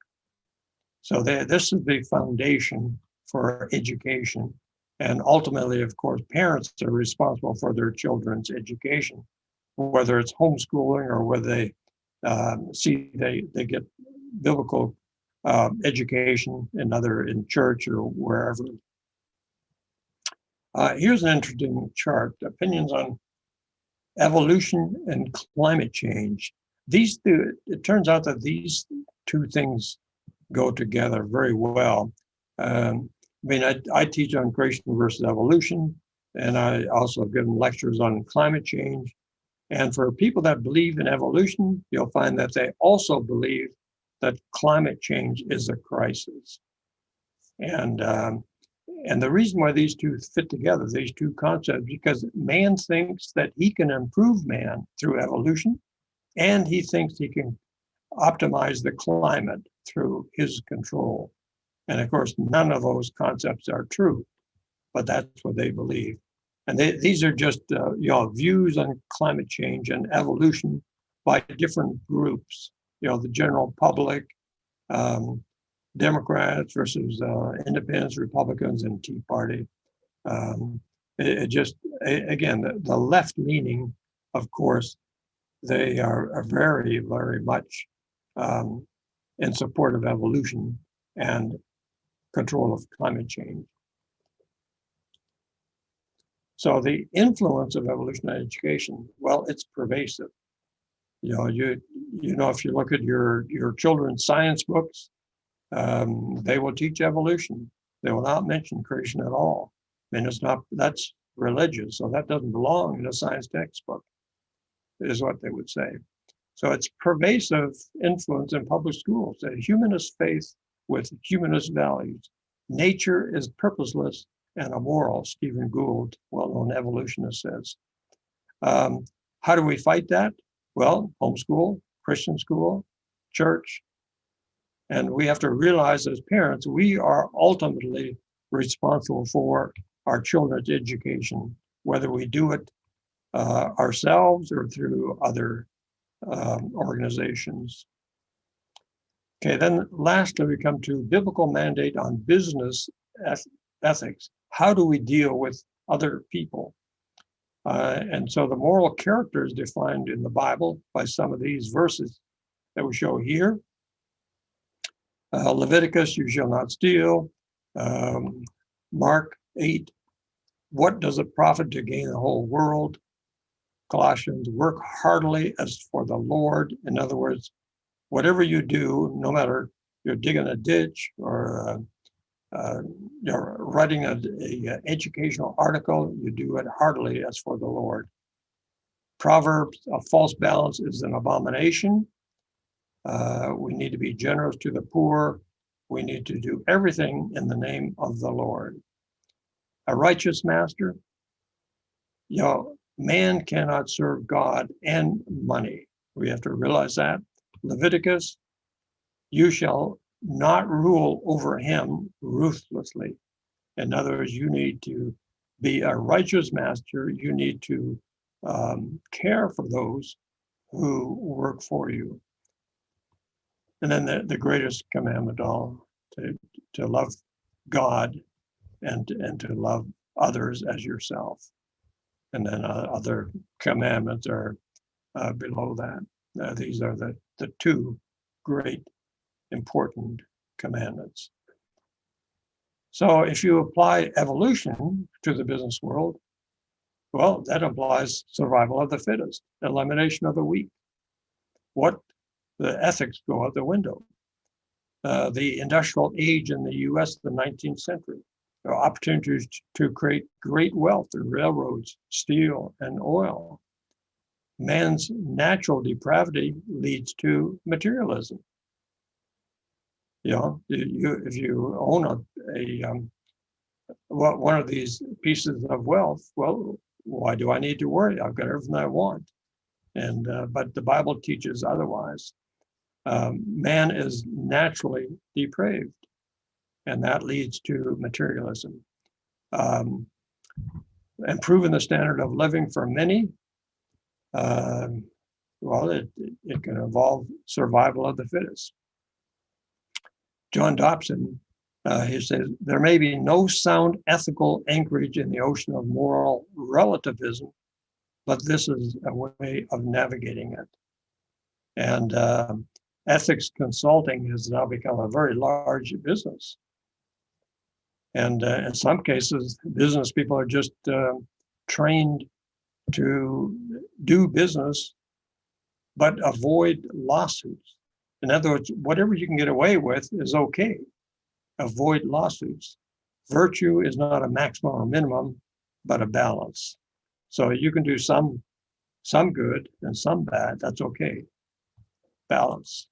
So this is the foundation for education. And ultimately, of course, parents are responsible for their children's education, whether it's homeschooling or whether they they get biblical education in church or wherever. Here's an interesting chart, opinions on evolution and climate change. It turns out that these two things go together very well. I teach on creation versus evolution, and I also have given lectures on climate change. And for people that believe in evolution, you'll find that they also believe that climate change is a crisis. And the reason why these two fit together, these two concepts, because man thinks that he can improve man through evolution, and he thinks he can optimize the climate through his control. And of course, none of those concepts are true, but that's what they believe. And these are just views on climate change and evolution by different groups. The general public, Democrats versus independents, Republicans, and Tea Party. Again, the left leaning, of course, they are very, very much in support of evolution and control of climate change. So the influence of evolutionary education, well, it's pervasive. If you look at your children's science books, they will teach evolution. They will not mention creation at all. That's religious, so that doesn't belong in a science textbook, is what they would say. So it's pervasive influence in public schools, a humanist faith with humanist values. Nature is purposeless and immoral, Stephen Gould, well-known evolutionist, says. How do we fight that? Well, homeschool, Christian school, church. And we have to realize as parents, we are ultimately responsible for our children's education, whether we do it ourselves or through other organizations. Okay, then lastly, we come to biblical mandate on business ethics. How do we deal with other people? And so the moral character is defined in the Bible by some of these verses that we show here. Leviticus, you shall not steal. Mark 8, what does it profit to gain the whole world? Colossians, work heartily as for the Lord. In other words, whatever you do, no matter you're digging a ditch or you're writing a educational article, you do it heartily as for the Lord. Proverbs, a false balance is an abomination. We need to be generous to the poor. We need to do everything in the name of the Lord. A righteous master, man cannot serve God and money. We have to realize that. Leviticus, you shall not rule over him ruthlessly. In other words, you need to be a righteous master. You need to care for those who work for you. And then the greatest commandment all, to love God and to love others as yourself. And then other commandments are below that. These are the two great important commandments. So if you apply evolution to the business world, well, that implies survival of the fittest, elimination of the weak. The ethics go out the window. The industrial age in the US, the 19th century, there are opportunities to create great wealth in railroads, steel, and oil. Man's natural depravity leads to materialism. If you own one of these pieces of wealth, well, why do I need to worry? I've got everything I want. And but the Bible teaches otherwise. Man is naturally depraved, and that leads to materialism. Improving the standard of living for many, well, it can involve survival of the fittest. John Dobson, he says, there may be no sound ethical anchorage in the ocean of moral relativism, but this is a way of navigating it. And ethics consulting has now become a very large business. And in some cases, business people are just trained to do business, but avoid lawsuits. In other words, whatever you can get away with is okay. Avoid lawsuits. Virtue is not a maximum or minimum, but a balance. So you can do some good and some bad, that's okay. Balance.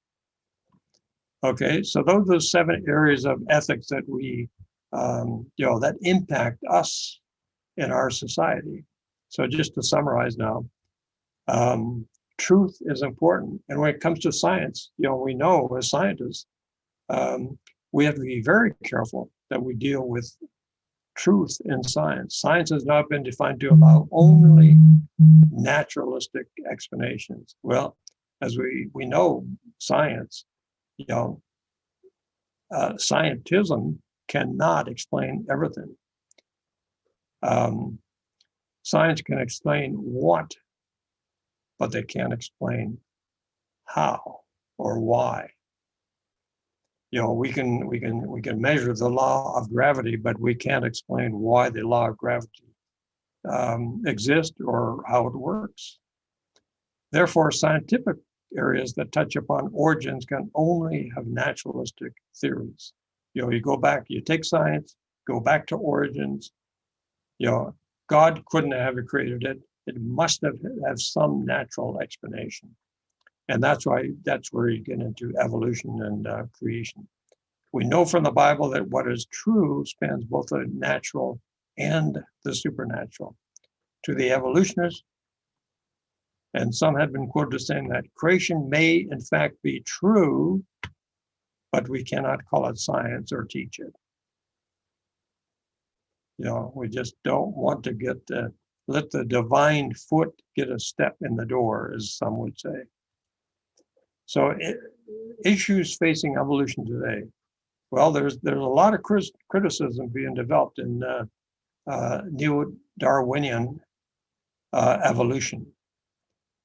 Okay, so those are the 7 areas of ethics that we, that impact us in our society. So just to summarize now, truth is important. And when it comes to science, we know as scientists, we have to be very careful that we deal with truth in science. Science has not been defined to allow only naturalistic explanations. Well, as we know, science, scientism cannot explain everything. Science can explain what, but they can't explain how or why. We can measure the law of gravity, but we can't explain why the law of gravity exists or how it works. Therefore, scientific areas that touch upon origins can only have naturalistic theories. You go back, you take science, go back to origins. God couldn't have created it. It must have some natural explanation. And that's where you get into evolution and creation. We know from the Bible that what is true spans both the natural and the supernatural. To the evolutionists, and some have been quoted as saying that creation may in fact be true, but we cannot call it science or teach it. We just don't want to let the divine foot get a step in the door, as some would say. So issues facing evolution today. Well, there's a lot of criticism being developed in neo-Darwinian evolution,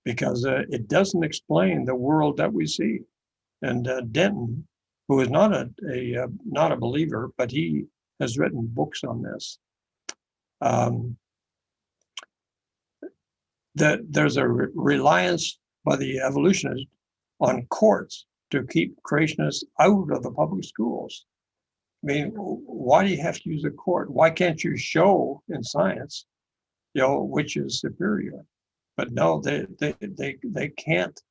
because it doesn't explain the world that we see. And Denton, who is not a believer, but he has written books on this. That there's a reliance by the evolutionists on courts to keep creationists out of the public schools. I mean, why do you have to use a court? Why can't you show in science, which is superior? But no, they can't.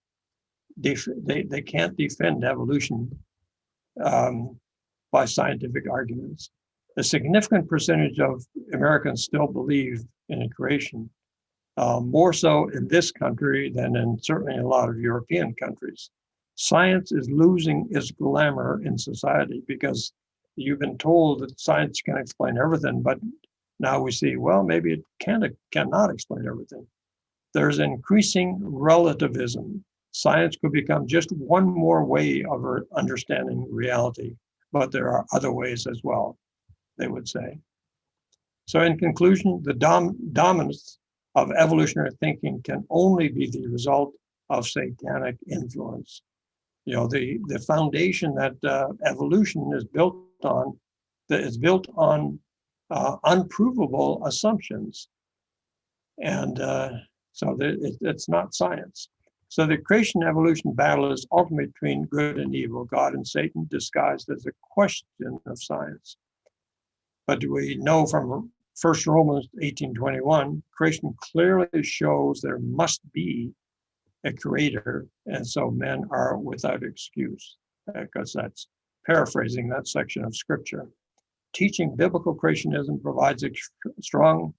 They can't defend evolution by scientific arguments. A significant percentage of Americans still believe in creation, more so in this country than in certainly a lot of European countries. Science is losing its glamour in society because you've been told that science can explain everything, but now we see, well, maybe it cannot explain everything. There's increasing relativism. Science could become just one more way of understanding reality, but there are other ways as well, they would say. So in conclusion, the dominance of evolutionary thinking can only be the result of satanic influence. The foundation that evolution is built on, unprovable assumptions. And so it's not science. So the creation evolution battle is ultimately between good and evil, God and Satan, disguised as a question of science. But we know from 1 Romans 18:21, creation clearly shows there must be a creator, and so men are without excuse, because that's paraphrasing that section of scripture. Teaching biblical creationism provides a strong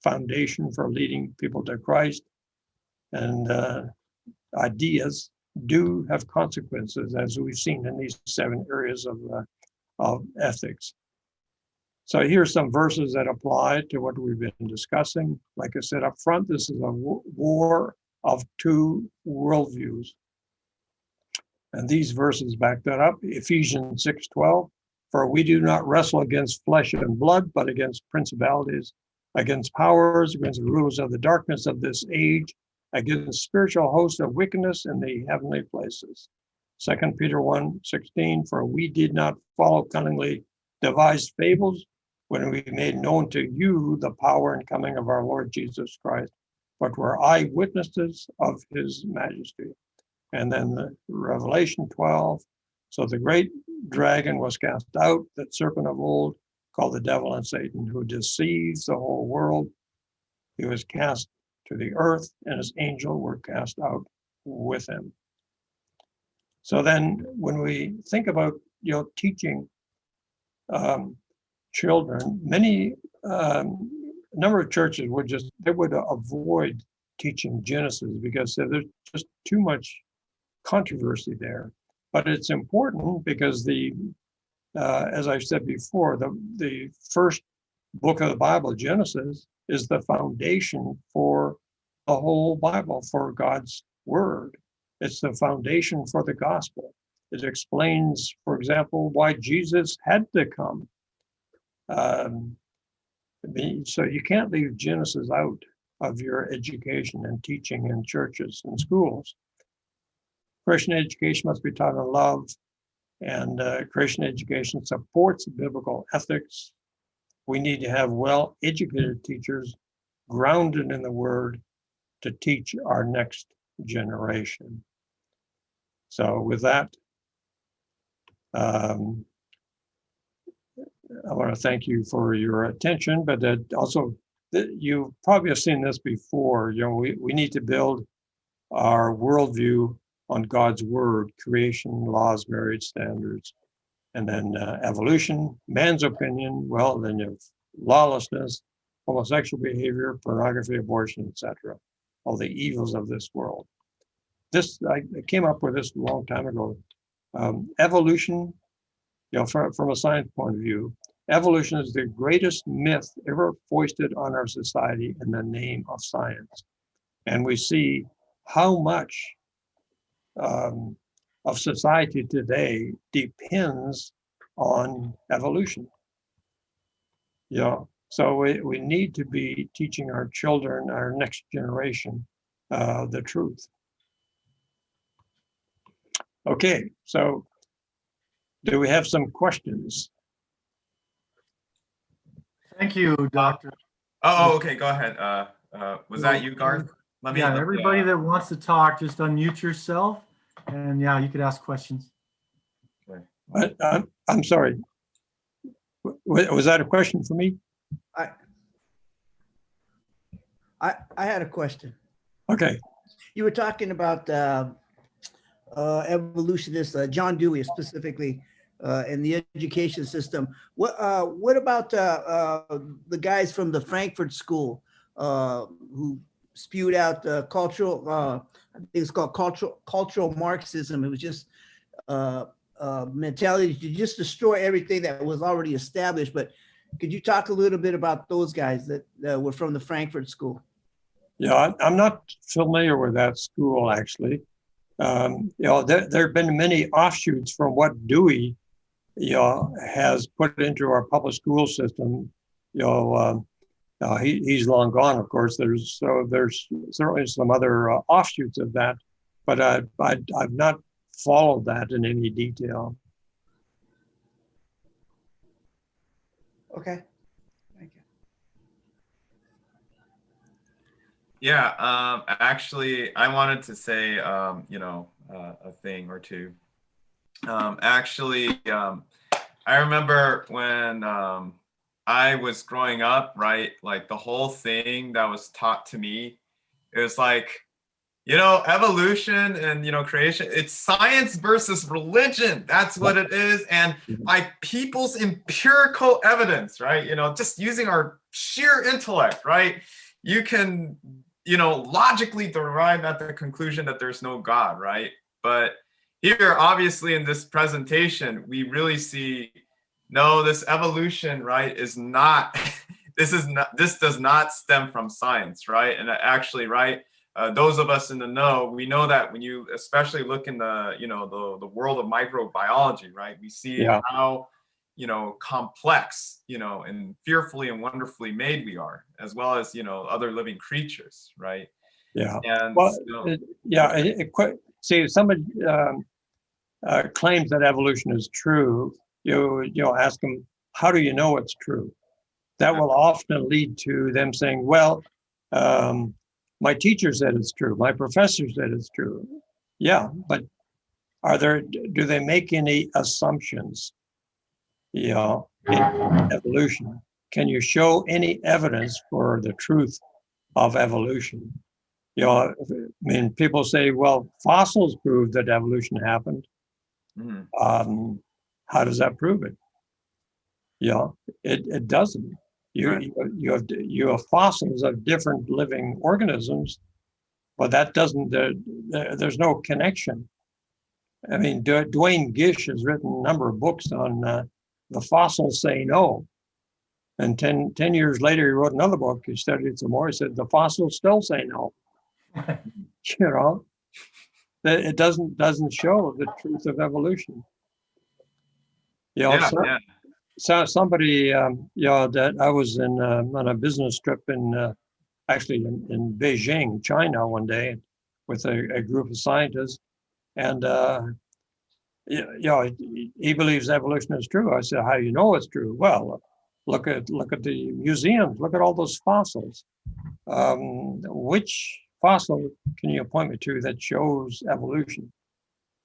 foundation for leading people to Christ, and ideas do have consequences, as we've seen in these 7 areas of ethics. So here's some verses that apply to what we've been discussing. Like I said up front, this is a war of 2 worldviews. And these verses back that up. Ephesians 6:12, for we do not wrestle against flesh and blood, but against principalities, against powers, against the rulers of the darkness of this age, against spiritual hosts of wickedness in the heavenly places. 2 Peter 1:16, for we did not follow cunningly devised fables when we made known to you the power and coming of our Lord Jesus Christ, but were eyewitnesses of his majesty. And then the Revelation 12, so the great dragon was cast out, that serpent of old, called the devil and Satan, who deceives the whole world. He was cast to the earth, and his angels were cast out with him. So then when we think about, teaching children, many number of churches would avoid teaching Genesis because there's just too much controversy there. But it's important because as I said before, the first book of the Bible, Genesis, is the foundation for the whole Bible, for God's word. It's the foundation for the gospel. It explains, for example, why Jesus had to come. So you can't leave Genesis out of your education and teaching in churches and schools. Christian education must be taught in love, and Christian education supports biblical ethics. We need to have well-educated teachers grounded in the word to teach our next generation. So with that, I want to thank you for your attention, but also you probably have seen this before. We need to build our worldview on God's word, creation, laws, marriage standards, and then evolution, man's opinion. Well, then you have lawlessness, homosexual behavior, pornography, abortion, etc. All the evils of this world. I came up with this a long time ago. Evolution, from a science point of view, evolution is the greatest myth ever foisted on our society in the name of science. And we see how much of society today depends on evolution. So we need to be teaching our children, our next generation, the truth. Okay, so do we have some questions? Thank you, Doctor. Oh, okay, go ahead. Was that you, Garth? Yeah, everybody that wants to talk, just unmute yourself, and yeah, you could ask questions. Okay. I'm sorry. Was that a question for me? I had a question. Okay. You were talking about evolutionists, John Dewey specifically, in the education system. What about the guys from the Frankfurt School who spewed out cultural? I think it's called cultural Marxism. It was just mentality to just destroy everything that was already established. But could you talk a little bit about those guys that were from the Frankfurt School? Yeah, I'm not familiar with that school, actually. There have been many offshoots from what Dewey, has put into our public school system. He's long gone, of course. There's certainly some other offshoots of that, but I've not followed that in any detail. Okay. Thank you. Yeah, actually, I wanted to say, a thing or two. I remember when I was growing up, right? Like the whole thing that was taught to me, it was like, evolution and, creation, it's science versus religion. That's what it is. And by people's empirical evidence, right? Just using our sheer intellect, right? You can, logically derive at the conclusion that there's no God, right? But here, obviously, in this presentation, we really see, no, this evolution, right, is not, this does not stem from science, right? And actually, right, those of us in the know, we know that when you especially look in the, the world of microbiology, right, we see how, complex, and fearfully and wonderfully made we are, as well as, other living creatures, right? Yeah. And well, see, if somebody claims that evolution is true, you ask them, how do you know it's true? That will often lead to them saying, well, my teacher said it's true. My professor said it's true. Yeah, but do they make any assumptions, in evolution? Can you show any evidence for the truth of evolution? People say, well, fossils prove that evolution happened. Mm-hmm. How does that prove it? It doesn't. You have fossils of different living organisms, but that doesn't. There's no connection. Dwayne Gish has written a number of books on the fossils say no, and 10 years later he wrote another book. He studied some more. He said the fossils still say no. It doesn't show the truth of evolution. So somebody, that I was on a business trip in Beijing, China, one day with a group of scientists, and he believes evolution is true. I said, how do you know it's true? Well, look at the museums. Look at all those fossils. Which fossil can you point me to that shows evolution?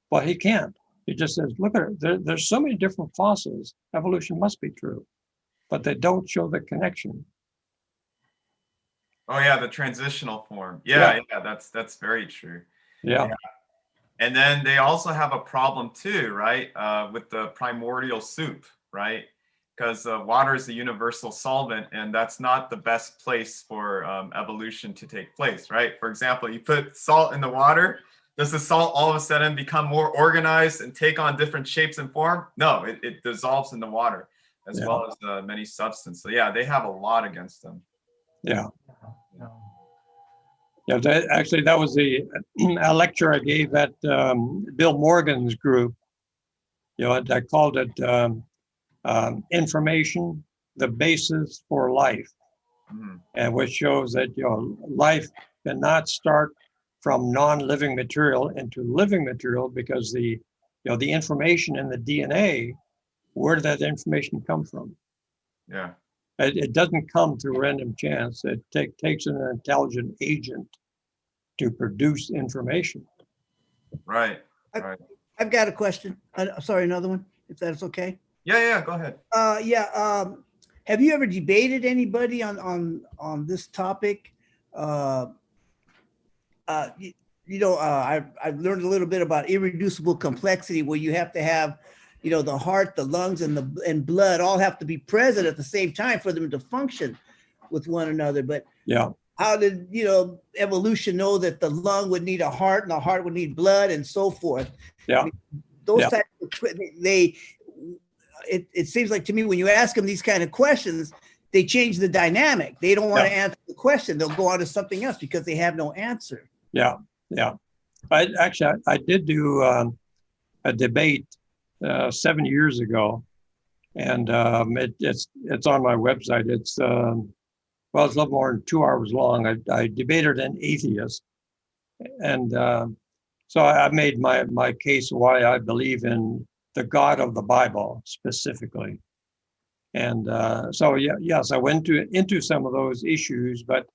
Well, he can't. He just says, look at it. There's so many different fossils. Evolution must be true, but they don't show the connection. Oh yeah, the transitional form. Yeah, that's very true. Yeah. And then they also have a problem too, right? With the primordial soup, right? Because water is a universal solvent, and that's not the best place for evolution to take place, right? For example, you put salt in the water. Does the salt all of a sudden become more organized and take on different shapes and form? No, it dissolves in the water. as well as many substances. So yeah, they have a lot against them. Yeah. Yeah. Yeah, actually, that was a lecture I gave at Bill Morgan's group. I called it Information, the Basis for Life, and which shows that life cannot start from non-living material into living material because the information in the DNA, where did that information come from? Yeah. It doesn't come through random chance. It takes an intelligent agent to produce information. Right. I've got a question. Sorry, another one, if that's okay. Yeah, go ahead. Have you ever debated anybody on this topic? I've learned a little bit about irreducible complexity, where you have to have, the heart, the lungs, and blood all have to be present at the same time for them to function with one another. But yeah, how did evolution know that the lung would need a heart and the heart would need blood and so forth? Yeah, I mean, those types of it seems like to me, when you ask them these kind of questions, they change the dynamic. They don't want to answer the question. They'll go on to something else because they have no answer. Yeah. I did do a debate 7 years ago, and it's on my website. It's a little more than 2 hours long. I debated an atheist, and so I made my case why I believe in the God of the Bible specifically. And yes, I went into some of those issues, but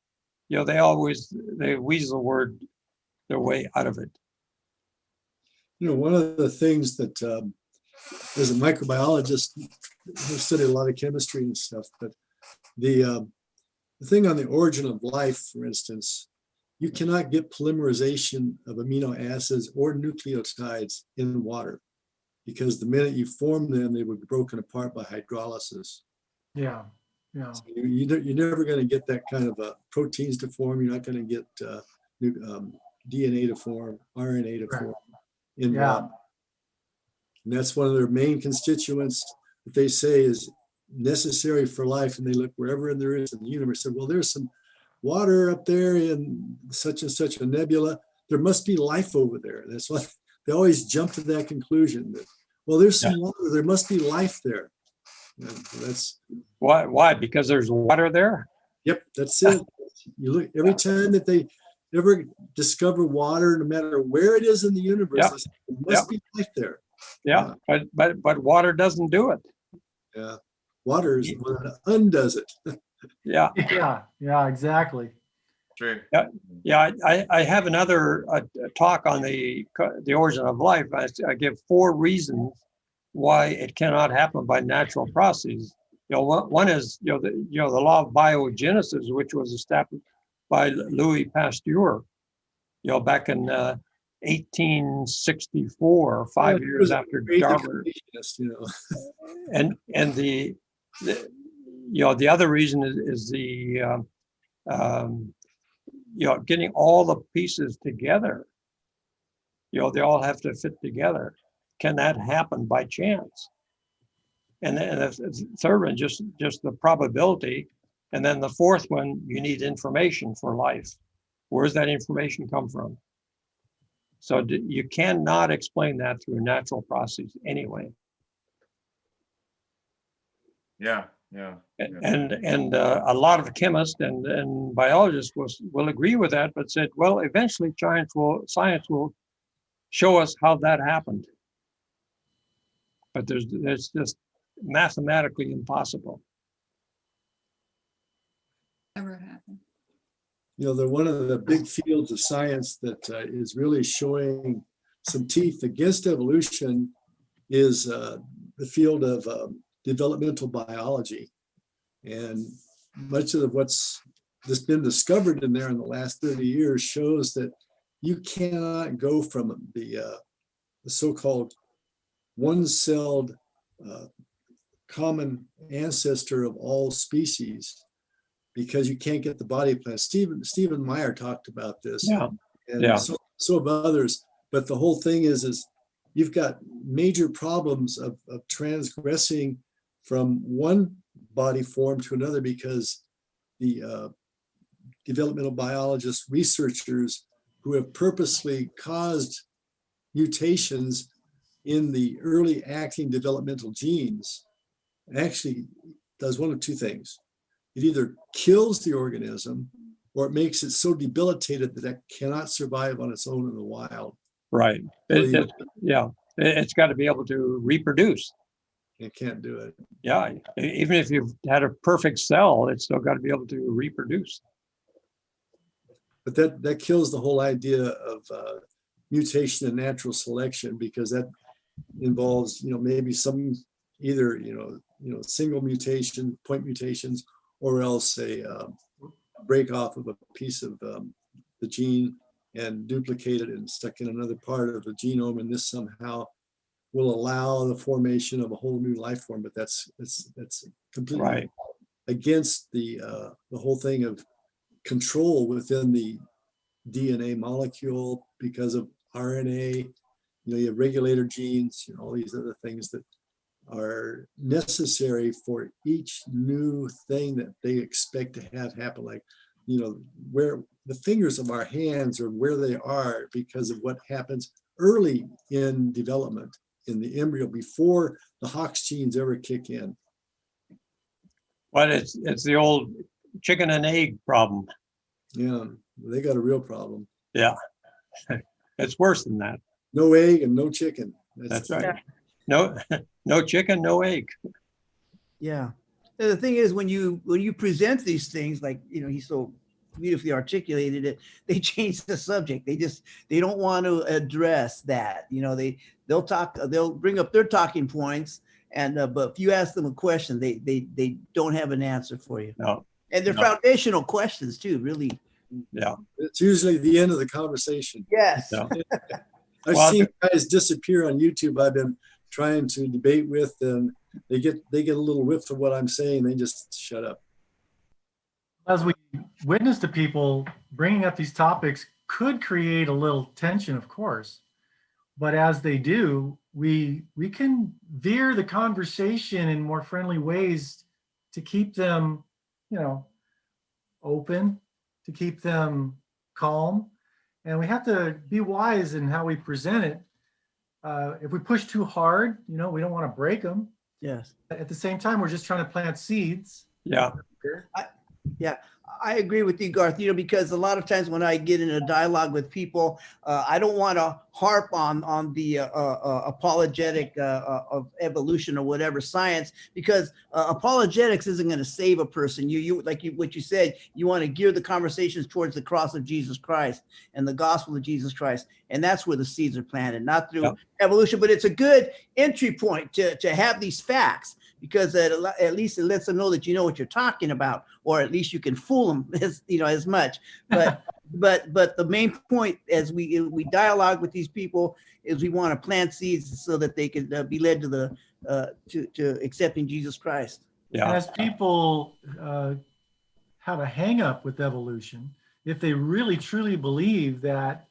they weasel their way out of it. One of the things that as a microbiologist, I've studied a lot of chemistry and stuff, but the thing on the origin of life, for instance, you cannot get polymerization of amino acids or nucleotides in water, because the minute you form them, they were broken apart by hydrolysis. Yeah. So you're never going to get that kind of proteins to form. You're not going to get DNA to form, RNA to form in water. And that's one of their main constituents that they say is necessary for life. And they look wherever there is in the universe. Said, well, there's some water up there in such and such a nebula. There must be life over there. That's why they always jump to that conclusion. That, well, there's some water. There must be life there. And that's why? Because there's water there. Yep, that's it. You look every time that they ever discover water, no matter where it is in the universe, there must be life there. Yeah, but water doesn't do it. Yeah, water is what undoes it. Yeah, exactly. True. Yeah. I have another talk on the origin of life. I give 4 reasons why it cannot happen by natural processes. One is the law of biogenesis, which was established by Louis Pasteur, back in 1864, 5 years after Darwin. And the other reason is the getting all the pieces together. They all have to fit together. Can that happen by chance? And then the third one, just the probability. And then the fourth one, you need information for life. Where does that information come from? So you cannot explain that through a natural process anyway. Yeah. And a lot of chemists and biologists will agree with that, but said, well, eventually science will show us how that happened. But there's just mathematically impossible. Never happened. They're one of the big fields of science that is really showing some teeth against evolution is the field of developmental biology. And much of what's just been discovered in there in the last 30 years shows that you cannot go from the so-called one-celled common ancestor of all species, because you can't get the body plan. Stephen Meyer talked about this, so have others. But the whole thing is you've got major problems of transgressing from one body form to another because the developmental biologists, researchers who have purposely caused mutations in the early acting developmental genes actually does one of two things. It either kills the organism or it makes it so debilitated that it cannot survive on its own in the wild. Right. It's got to be able to reproduce. It can't do it. Yeah. Even if you've had a perfect cell, it's still got to be able to reproduce. But that kills the whole idea of mutation and natural selection, because that involves, maybe some either, single mutation, point mutations, or else a break off of a piece of the gene and duplicate it and stuck in another part of the genome, and this somehow will allow the formation of a whole new life form. But that's completely right against the whole thing of control within the DNA molecule because of RNA. You have regulator genes, all these other things that are necessary for each new thing that they expect to have happen. Like, where the fingers of our hands are where they are because of what happens early in development in the embryo before the Hox genes ever kick in. But it's the old chicken and egg problem. Yeah, they got a real problem. Yeah, it's worse than that. No egg and no chicken. That's right. No chicken, no egg. Yeah. The thing is, when you present these things, like, he's so beautifully articulated it, they change the subject. They don't want to address that. They'll bring up their talking points, and but if you ask them a question, they don't have an answer for you. No. And they're foundational questions too, really. Yeah. It's usually the end of the conversation. Yes. No. I've seen guys disappear on YouTube I've been trying to debate with, and they get a little whiff of what I'm saying. They just shut up. As we witness to people, bringing up these topics could create a little tension, of course. But as they do, we can veer the conversation in more friendly ways to keep them, open, to keep them calm. And we have to be wise in how we present it. If we push too hard, we don't want to break them. Yes. At the same time, we're just trying to plant seeds. Yeah. I agree with you, Garth, because a lot of times when I get in a dialogue with people, I don't want to harp on the apologetic of evolution or whatever science, because apologetics isn't going to save a person. What you said, you want to gear the conversations towards the cross of Jesus Christ and the gospel of Jesus Christ. And that's where the seeds are planted, not through evolution. But it's a good entry point to have these facts, because at least it lets them know that you know what you're talking about, or at least you can fool them as much. But but the main point as we dialogue with these people is we want to plant seeds so that they can be led to to accepting Jesus Christ. Yeah. And as people have a hang up with evolution, if they really truly believe that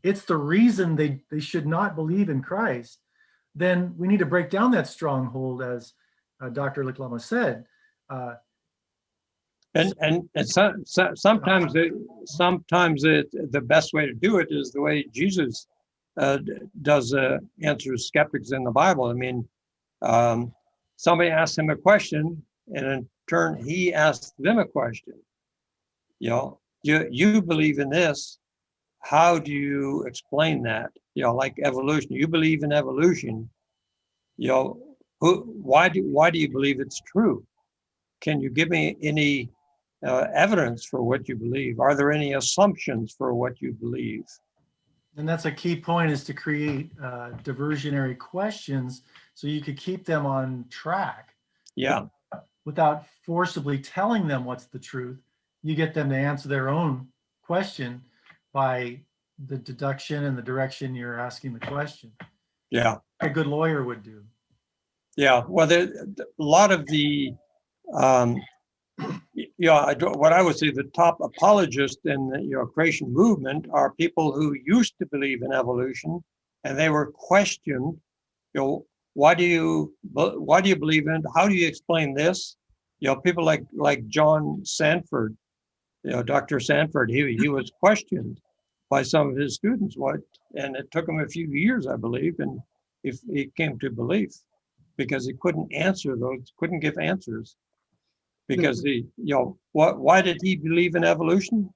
it's the reason they should not believe in Christ, then we need to break down that stronghold, as Dr. Lycklama said. Sometimes the best way to do it is the way Jesus does answers skeptics in the Bible. I mean, somebody asks him a question, and in turn he asks them a question. You believe in this. How do you explain that? Like evolution. You believe in evolution. Why do you believe it's true? Can you give me any evidence for what you believe? Are there any assumptions for what you believe? And that's a key point, is to create diversionary questions so you could keep them on track. Yeah. Without forcibly telling them what's the truth, you get them to answer their own question by the deduction and the direction you're asking the question. Yeah. A good lawyer would do. Yeah. Well, a lot of the, what I would say the top apologists in the creation movement are people who used to believe in evolution, and they were questioned, why do you believe in it? How do you explain this? People like John Sanford, Dr. Sanford, he was questioned by some of his students, and it took him a few years, I believe, and if he came to belief because he couldn't give answers. Because why did he believe in evolution?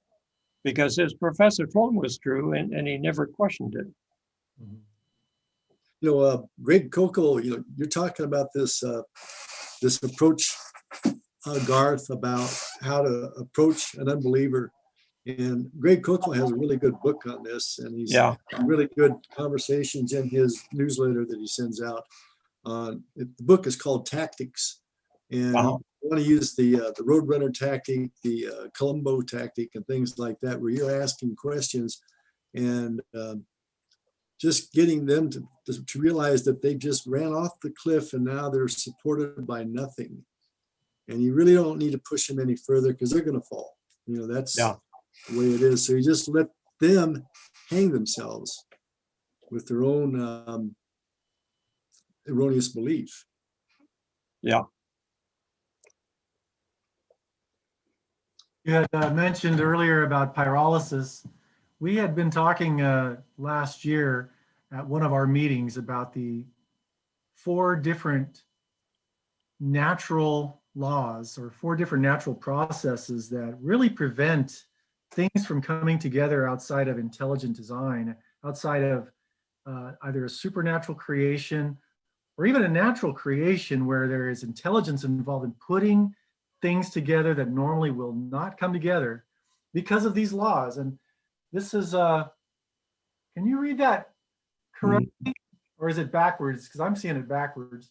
Because his professor told him it was true, and he never questioned it. Greg Kokel, you're talking about this approach, Garth, about how to approach an unbeliever. And Greg Kokel has a really good book on this, and he's really good conversations in his newsletter that he sends out. The book is called Tactics, and you want to use the Roadrunner tactic, the Columbo tactic, and things like that, where you're asking questions and just getting them to realize that they just ran off the cliff and now they're supported by nothing. And you really don't need to push them any further because they're going to fall. That's the way it is. So you just let them hang themselves with their own erroneous belief. Yeah. You had mentioned earlier about pyrolysis. We had been talking last year at one of our meetings about the 4 different natural laws or 4 different natural processes that really prevent things from coming together outside of intelligent design, outside of either a supernatural creation or even a natural creation where there is intelligence involved in putting things together that normally will not come together because of these laws. And this is, can you read that correctly? Or is it backwards? Because I'm seeing it backwards.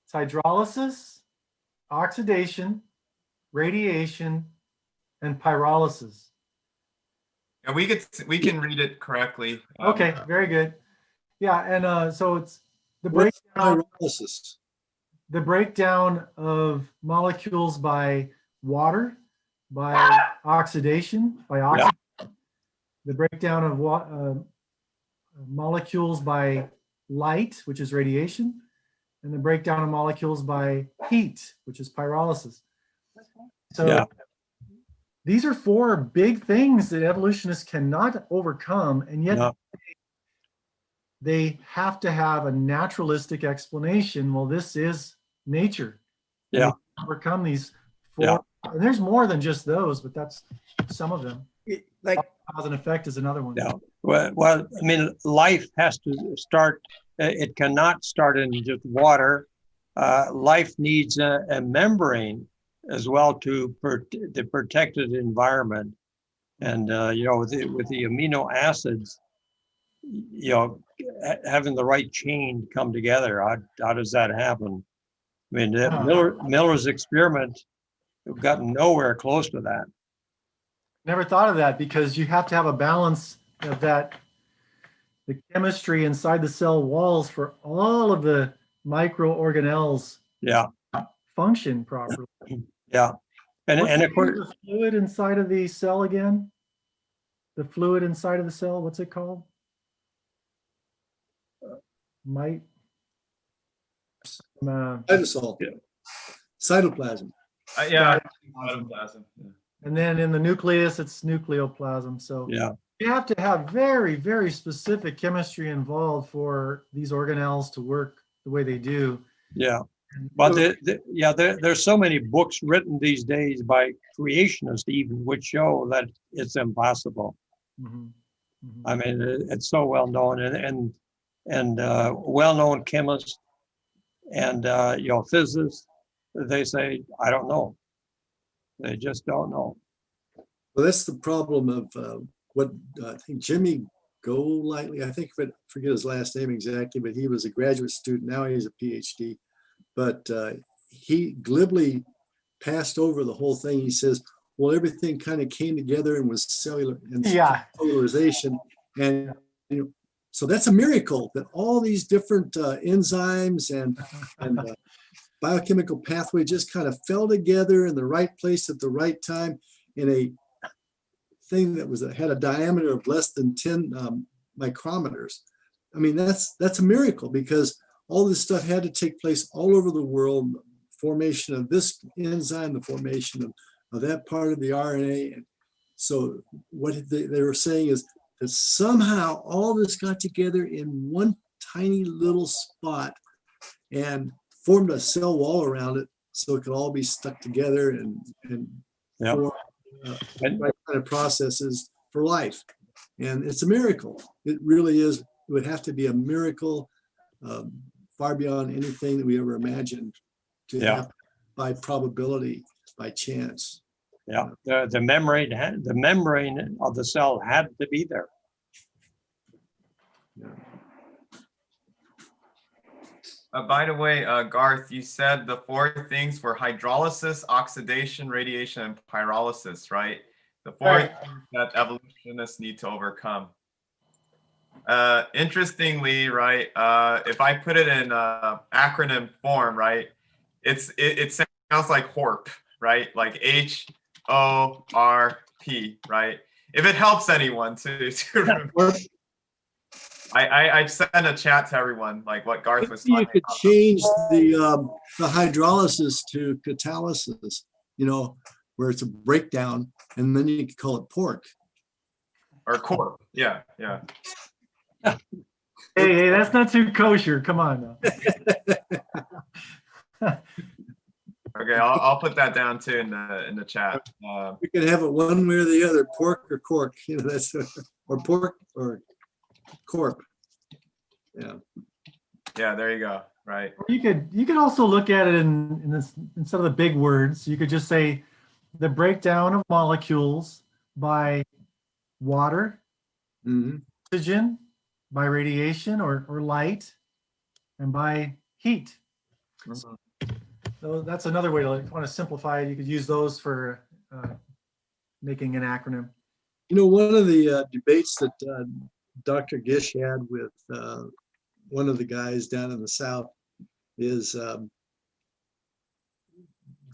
It's hydrolysis, oxidation, radiation, and pyrolysis. And we can read it correctly. Okay, very good. Yeah, and so it's the What's breakdown. pyrolysis? The breakdown of molecules by water, by oxidation, by oxygen. The breakdown of molecules by light, which is radiation, and the breakdown of molecules by heat, which is pyrolysis. So these are 4 big things that evolutionists cannot overcome, and yet they have to have a naturalistic explanation. Well, this is nature. Yeah. Overcome these 4. And there's more than just those, but that's some of them. Like cause and effect is another one. Yeah. Well, I mean, life has to start. It cannot start in just water. Life needs a membrane as well to the protected environment. And with the amino acids, having the right chain come together. How does that happen? I mean, Miller's experiment got nowhere close to that. Never thought of that, because you have to have a balance of that, the chemistry inside the cell walls for all of the microorganelles function properly. Yeah. And of course, the fluid inside of the cell again? The fluid inside of the cell, what's it called? Cytosol. Cytoplasm. Cytoplasm. And then in the nucleus, it's nucleoplasm. So you have to have very, very specific chemistry involved for these organelles to work the way they do. Yeah. But there's so many books written these days by creationists even, which show that it's impossible. Mm-hmm. Mm-hmm. I mean, it's so well known and well-known chemists and physicists. They say, I don't know. They just don't know. Well, that's the problem of what I think Jimmy Golightly, I forget his last name exactly, but he was a graduate student. Now he's a PhD. But he glibly passed over the whole thing. He says, well, everything kind of came together and was cellular and cellularization. And so that's a miracle that all these different enzymes and biochemical pathway just kind of fell together in the right place at the right time in a thing that had a diameter of less than 10 micrometers. I mean, that's a miracle, because all this stuff had to take place all over the world. Formation of this enzyme, the formation of that part of the RNA. And so what they were saying is that somehow all this got together in one tiny little spot and formed a cell wall around it so it could all be stuck together and Yeah. form right kind of processes for life. And it's a miracle. It really is. It would have to be a miracle far beyond anything that we ever imagined to happen by probability, by chance. Yeah, the membrane of the cell had to be there. Yeah. By the way, Garth, you said the 4 things were hydrolysis, oxidation, radiation, and pyrolysis, right? The 4 things that evolutionists need to overcome. Interestingly, right, if I put it in acronym form, right, it sounds like HORP, right? Like HORP, right? If it helps anyone to remember. I sent a chat to everyone, like what Garth was talking you could about. change the hydrolysis to catalysis, where it's a breakdown, and then you could call it pork. Or corp, yeah. Hey, that's not too kosher. Come on now. Okay, I'll put that down too in the chat. You can have it one way or the other, pork or cork. That's or pork or corp. Yeah. Yeah, there you go. Right. You could also look at it in this, instead of the big words, you could just say the breakdown of molecules by water, oxygen, by radiation or light, and by heat. So that's another way to want to simplify it. You could use those for making an acronym. One of the debates that Dr. Gish had with one of the guys down in the South is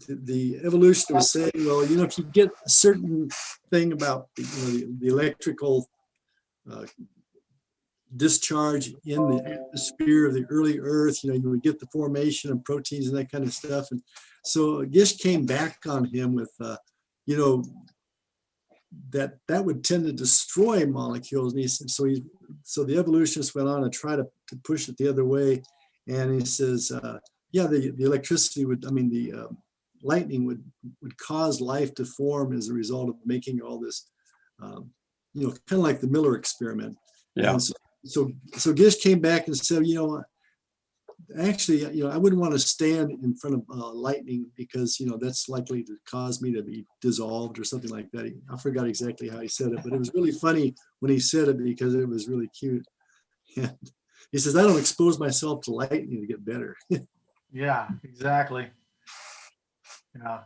the evolution was saying, well, if you get a certain thing about the electrical discharge in the atmosphere of the early Earth, you would get the formation of proteins and that kind of stuff. And so Gish came back on him with, that would tend to destroy molecules. And so the evolutionists went on and tried to push it the other way. And he says, the electricity the lightning would cause life to form as a result of making all this, kind of like the Miller experiment. Yeah. So Gish came back and said, actually, I wouldn't want to stand in front of lightning because, that's likely to cause me to be dissolved or something like that. I forgot exactly how he said it, but it was really funny when he said it because it was really cute. And he says, I don't expose myself to lightning to get better. Yeah, exactly. Yeah.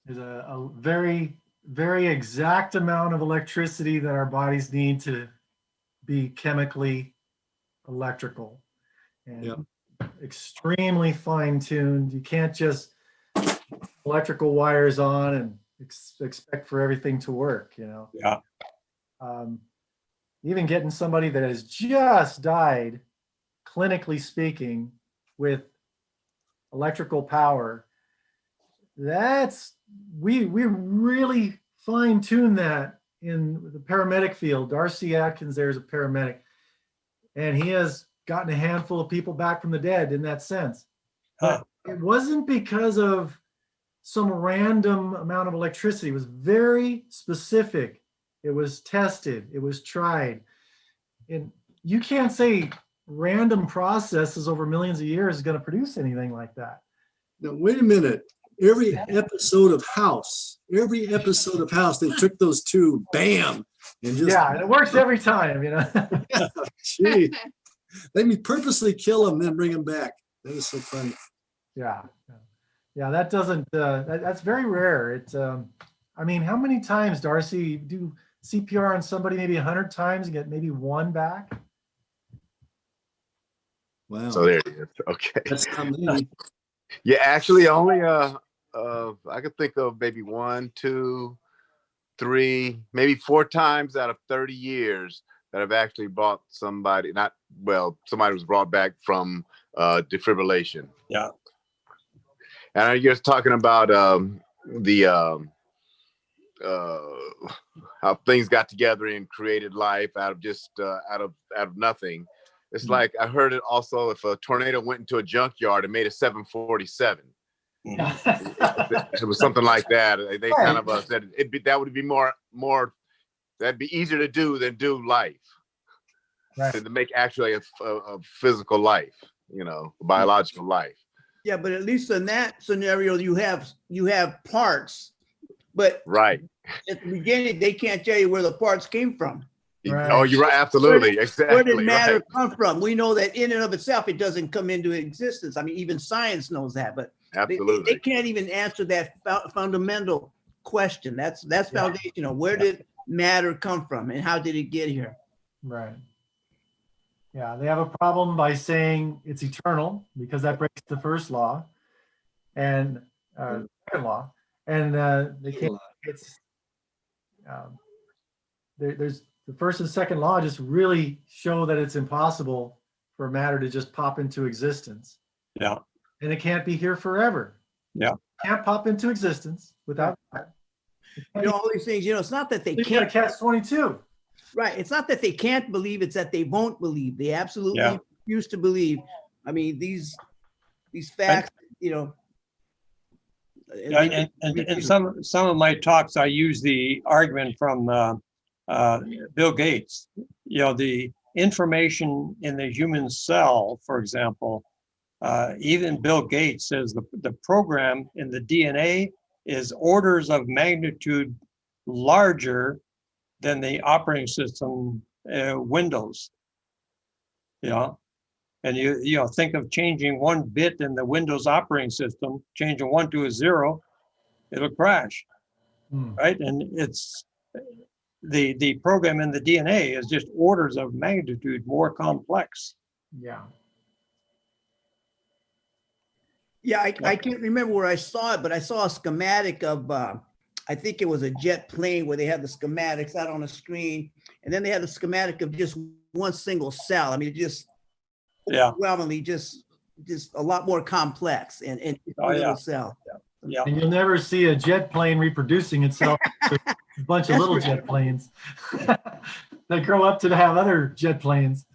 There's a very, very exact amount of electricity that our bodies need to be chemically electrical and extremely fine-tuned. You can't just electrical wires on and expect for everything to work, Yeah. Even getting somebody that has just died, clinically speaking, with electrical power, we really fine-tune that in the paramedic field. Darcy Atkins there is a paramedic, and he has gotten a handful of people back from the dead in that sense. But it wasn't because of some random amount of electricity. It was very specific. It was tested. It was tried. And you can't say random processes over millions of years is going to produce anything like that. Now, wait a minute. Every episode of House, they took those two, bam, and just and it works every time, Gee, they purposely kill them, then bring them back. That is so funny. Yeah, that doesn't. That's very rare. It's. How many times, Darcy, do CPR on somebody? Maybe 100 times and get maybe one back. Wow. So there it is. Okay. That's not many. Yeah, actually, only I could think of maybe 1, 2, 3, maybe 4 times out of 30 years that I've actually bought somebody, not somebody was brought back from defibrillation. Yeah. And you're talking about how things got together and created life out of just out of nothing. It's like I heard it also, if a tornado went into a junkyard and made a 747. It was something like that. They kind of said that would be more that'd be easier to do than do life. Right. To make actually a physical life, biological life. Yeah, but at least in that scenario, you have parts, but right at the beginning they can't tell you where the parts came from. Right. Oh, you're right. Absolutely. Exactly. Where did matter come from? We know that in and of itself, it doesn't come into existence. I mean, even science knows that, but absolutely, they can't even answer that fundamental question. That's foundational. Where did matter come from, and how did it get here? Right. Yeah, they have a problem by saying it's eternal because that breaks the first law and second law, and they can't. It's there's the first and second law just really show that it's impossible for matter to just pop into existence. Yeah. And it can't be here forever. Yeah. It can't pop into existence without that. All these things. It's not that they can't. Catch 22. Right. It's not that they can't believe, it's that they won't believe. They absolutely refuse to believe. I mean, these facts, in some of my talks, I use the argument from Bill Gates. The information in the human cell, for example, even Bill Gates says the program in the DNA is orders of magnitude larger than the operating system Windows. And you think of changing one bit in the Windows operating system, changing 1 to a 0, it'll crash, right? And it's the program in the DNA is just orders of magnitude more complex. Yeah. Yeah, I can't remember where I saw it, but I saw a schematic of I think it was a jet plane where they had the schematics out on a screen, and then they had the schematic of just one single cell. I mean, just overwhelmingly just a lot more complex and little cell. Yeah. And you'll never see a jet plane reproducing itself with a bunch of little jet planes that grow up to have other jet planes.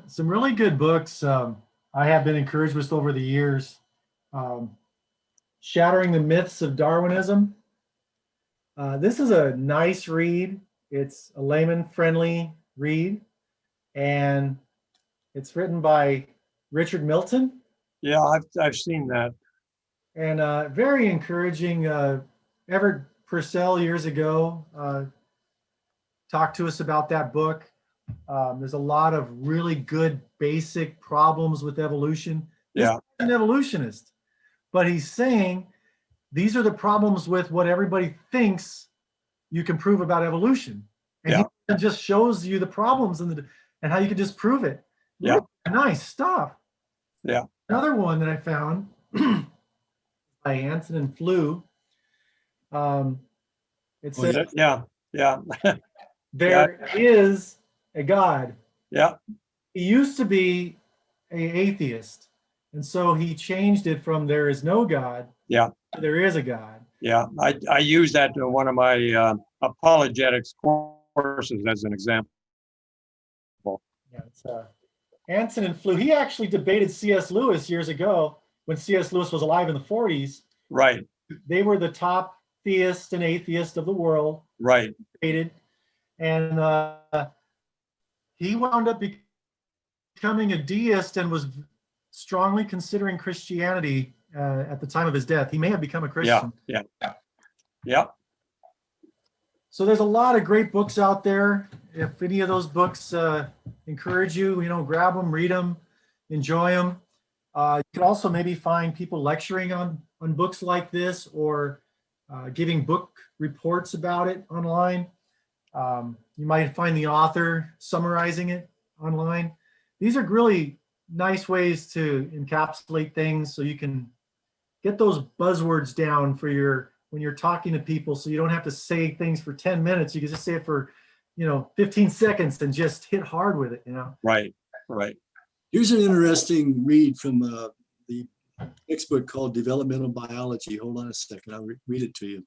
Some really good books I have been encouraged with over the years. Shattering the Myths of Darwinism. This is a nice read. It's a layman-friendly read, and it's written by Richard Milton. Yeah, I've seen that. And very encouraging. Everett Purcell years ago talked to us about that book. There's a lot of really good basic problems with evolution. He's an evolutionist, but he's saying these are the problems with what everybody thinks you can prove about evolution. And he just shows you the problems and how you can disprove it. Yeah. Really nice stuff. Yeah. Another one that I found by Anson and Flew. It says, there is a God. Yeah. He used to be an atheist, and so he changed it from there is no God to there is a God. Yeah, I use that in one of my apologetics courses as an example. Yeah, it's Anson and Flew. He actually debated C.S. Lewis years ago when C.S. Lewis was alive in the 40s. Right. They were the top theist and atheist of the world. Right. Debated. And he wound up becoming a deist and was strongly considering Christianity at the time of his death. He may have become a Christian. Yeah. So there's a lot of great books out there. If any of those books encourage you, grab them, read them, enjoy them. You can also maybe find people lecturing on books like this or giving book reports about it online. You might find the author summarizing it online. These are really nice ways to encapsulate things so you can get those buzzwords down for when you're talking to people, so you don't have to say things for 10 minutes. You can just say it for 15 seconds and just hit hard with it, Right. Here's an interesting read from the textbook called Developmental Biology. Hold on a second, I'll read it to you.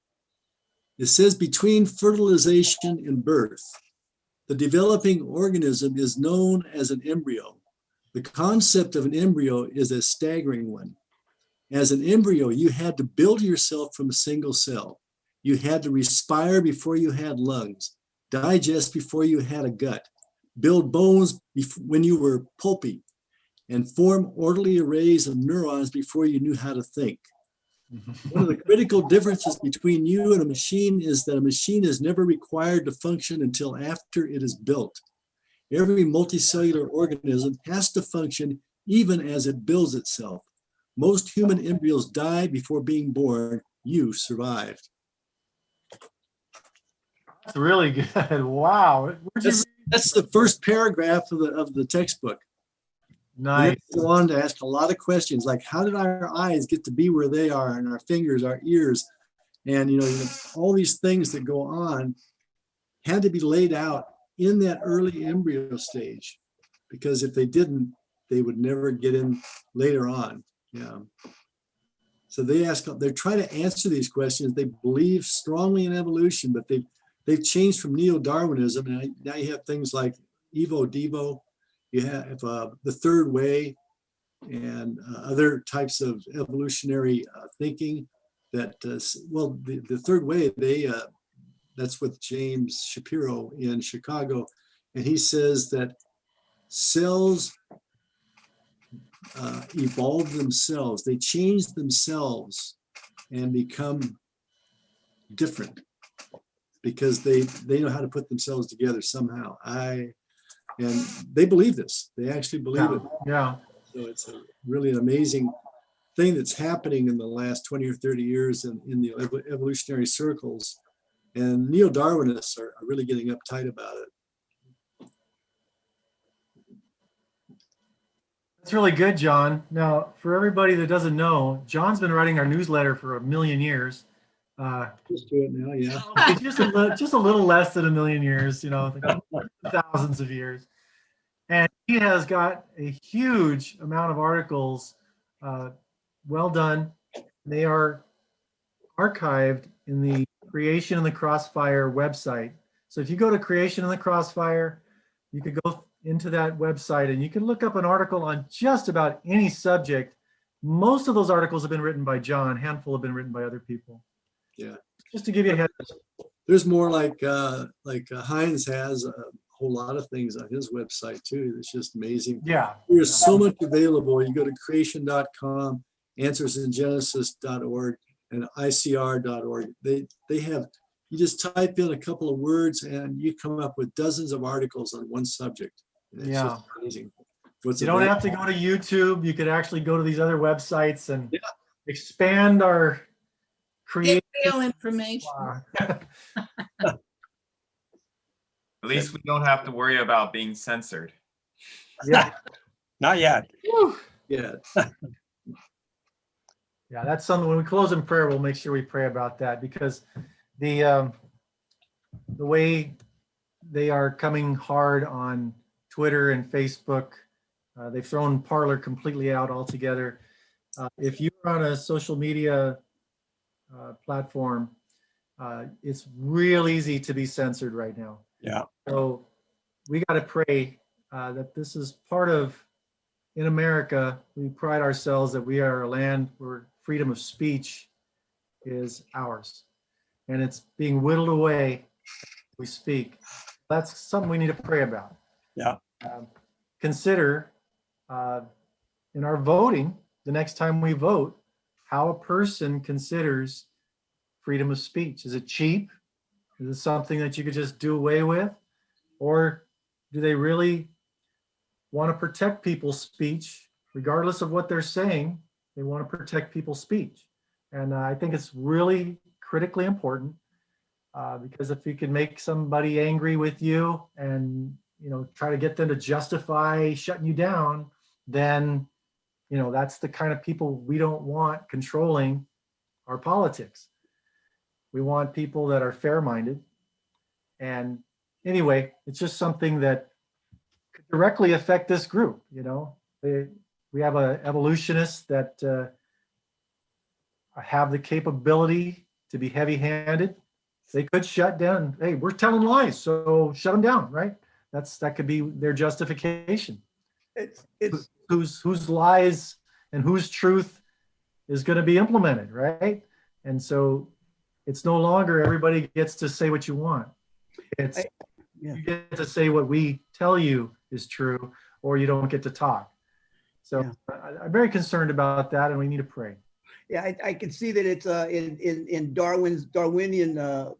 It says, between fertilization and birth, the developing organism is known as an embryo. The concept of an embryo is a staggering one. As an embryo, you had to build yourself from a single cell. You had to respire before you had lungs, digest before you had a gut, build bones when you were pulpy, and form orderly arrays of neurons before you knew how to think. One of the critical differences between you and a machine is that a machine is never required to function until after it is built. Every multicellular organism has to function even as it builds itself. Most human embryos die before being born. You survived. That's really good. Wow. That's the first paragraph of the textbook. Nice. Go on to ask a lot of questions like, how did our eyes get to be where they are, and our fingers, our ears, and all these things that go on had to be laid out in that early embryo stage, because if they didn't, they would never get in later on. Yeah. So they're trying to answer these questions. They believe strongly in evolution, but they've changed from neo-Darwinism, and now you have things like Evo Devo. You have the third way and other types of evolutionary thinking that, the third way, that's with James Shapiro in Chicago. And he says that cells evolve themselves. They change themselves and become different because they know how to put themselves together somehow. And they believe this. They actually believe it. Yeah. So it's really an amazing thing that's happening in the last 20 or 30 years in the evolutionary circles. And neo-Darwinists are really getting uptight about it. That's really good, John. Now, for everybody that doesn't know, John's been writing our newsletter for 1,000,000 years. Just do it now, yeah. It's just a little less than 1,000,000 years, thousands of years. And he has got a huge amount of articles, well done. They are archived in the Creation in the Crossfire website. So if you go to Creation in the Crossfire, you could go into that website and you can look up an article on just about any subject. Most of those articles have been written by John. A handful have been written by other people. Yeah. Just to give you a heads up. There's more like Heinz has a whole lot of things on his website too. It's just amazing. Yeah. There's so much available. You go to creation.com, answersingenesis.org, and ICR.org. They have, you just type in a couple of words and you come up with dozens of articles on one subject. It's just amazing. You don't have to go to YouTube. You could actually go to these other websites and expand our creative information. At least we don't have to worry about being censored. Yeah. Not yet. Yeah. Yeah, that's something. When we close in prayer, we'll make sure we pray about that, because the way they are coming hard on Twitter and Facebook, they've thrown Parler completely out altogether. If you're on a social media platform, it's real easy to be censored right now. Yeah. So we got to pray that this is part of, in America, we pride ourselves that we are a land where freedom of speech is ours, and it's being whittled away as we speak. That's something we need to pray about. Yeah. Consider in our voting, the next time we vote, how a person considers freedom of speech. Is it cheap? Is it something that you could just do away with? Or do they really want to protect people's speech, regardless of what they're saying? They want to protect people's speech. And I think it's really critically important, because if you can make somebody angry with you and try to get them to justify shutting you down, then that's the kind of people we don't want controlling our politics. We want people that are fair-minded and anyway, it's just something that could directly affect this group. We have a evolutionists that have the capability to be heavy-handed. They could shut down. Hey, we're telling lies, so shut them down, right? That could be their justification. It's Whose lies and whose truth is going to be implemented, right? And so it's no longer everybody gets to say what you want. It's yeah. you get to say what we tell you is true, or you don't get to talk. So I'm very concerned about that, and we need to pray. Yeah, I can see that it's in Darwinian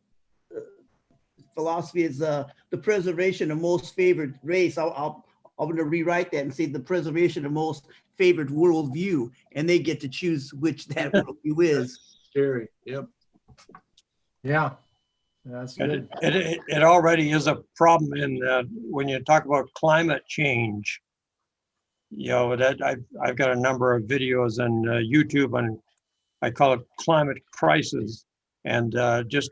philosophy is the preservation of most favored race. I'm going to rewrite that and say the preservation of most favored worldview, and they get to choose which that worldview is. Scary. Yep. Yeah, that's good. It already is a problem in when you talk about climate change. That I've got a number of videos on YouTube on, I call it climate crisis, and just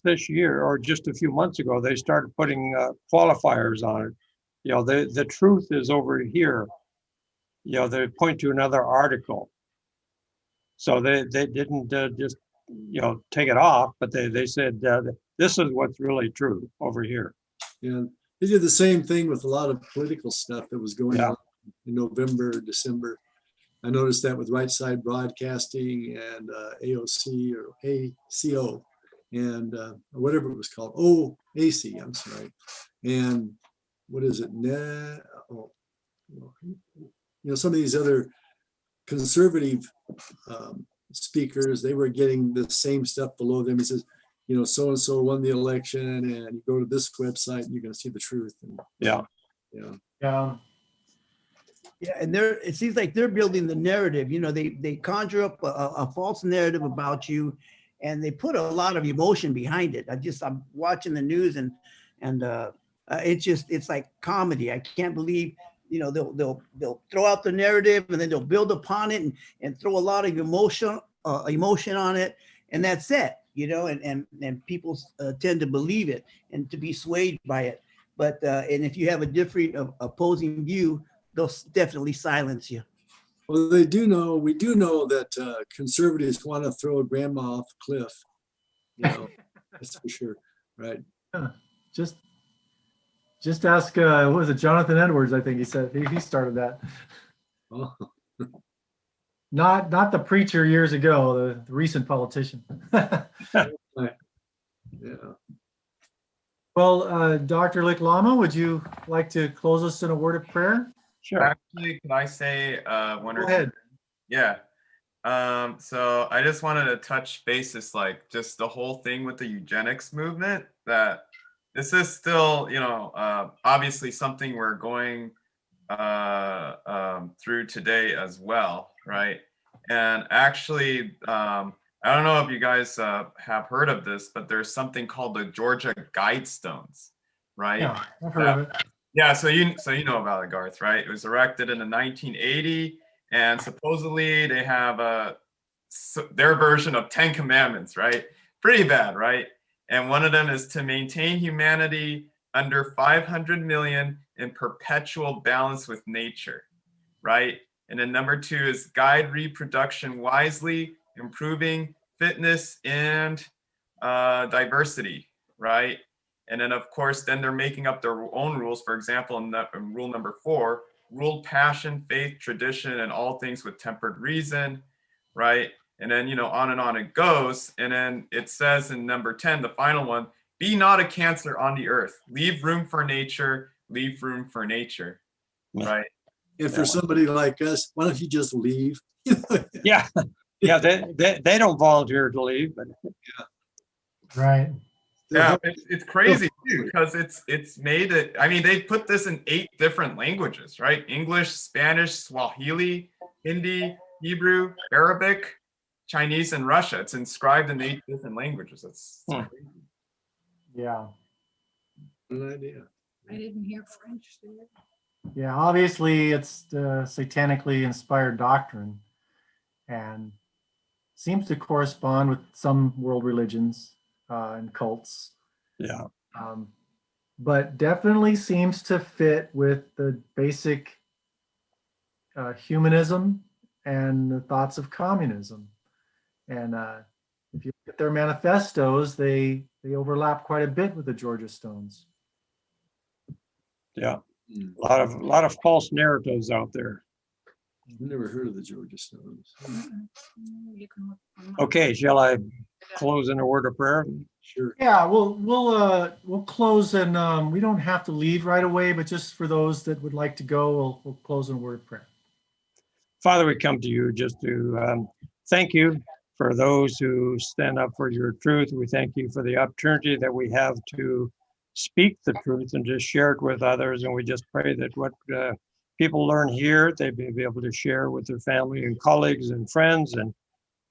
this year or just a few months ago, they started putting qualifiers on it. The truth is over here. They point to another article, so they didn't just take it off, but they said this is what's really true over here. Yeah, they did the same thing with a lot of political stuff that was going on in November, December. I noticed that with Right Side Broadcasting and AOC or ACO and whatever it was called. OAC, I'm sorry. And what is it? Some of these other conservative speakers, they were getting the same stuff below them. He says, so-and-so won the election, and you go to this website and you're going to see the truth. And, yeah. Yeah, and it seems like they're building the narrative. They conjure up a false narrative about you, and they put a lot of emotion behind it. I'm watching the news, and it's like comedy. I can't believe they'll throw out the narrative, and then they'll build upon it and throw a lot of emotion on it, and that's it. And people tend to believe it and to be swayed by it. But and if you have a different opposing view, they'll definitely silence you. Well, we do know that conservatives want to throw grandma off a cliff. That's for sure, right? Yeah. Just ask, what was it, Jonathan Edwards? I think he said he started that. Oh. Not the preacher years ago, the recent politician. Yeah. Well, Dr. Lycklama, would you like to close us in a word of prayer? Sure. Actually, can I say one or two? Go ahead. Yeah. So I just wanted to touch bases, like just the whole thing with the eugenics movement, that this is still, obviously something we're going through today as well, right? And actually, I don't know if you guys have heard of this, but there's something called the Georgia Guidestones, right? Yeah, I've heard of it. Yeah, so you know about it, Garth, right? It was erected in the 1980, and supposedly they have their version of 10 Commandments, right? Pretty bad, right? And one of them is to maintain humanity under 500 million in perpetual balance with nature, right? And then number 2 is guide reproduction wisely, improving fitness and diversity, right? And then of course, then they're making up their own rules. For example, in rule number 4, rule passion, faith, tradition, and all things with tempered reason, right? And then, on and on it goes. And then it says in number 10, the final one, be not a cancer on the earth. Leave room for nature, leave room for nature, right? And for somebody like us, why don't you just leave? Yeah. Yeah, they don't volunteer to leave, but Right. Yeah, it's crazy too, because it's made it. I mean, they put this in 8 different languages, right? English, Spanish, Swahili, Hindi, Hebrew, Arabic, Chinese, and Russia. It's inscribed in 8 different languages. That's crazy. Yeah. Good idea. I didn't hear French there. Yeah, obviously it's the satanically inspired doctrine and seems to correspond with some world religions and cults. yeah. but definitely seems to fit with the basic humanism and the thoughts of communism. And if you look at their manifestos, they overlap quite a bit with the Georgia Stones. Yeah, a lot of false narratives out there. I've never heard of the Georgia Stones. You can look online. Okay, shall I close in a word of prayer? Sure. Yeah, we'll close, and we don't have to leave right away, but just for those that would like to go, we'll close in a word of prayer. Father, we come to you just to thank you for those who stand up for your truth. We thank you for the opportunity that we have to speak the truth and just share it with others. And we just pray that what people learn here, they may be able to share with their family and colleagues and friends. And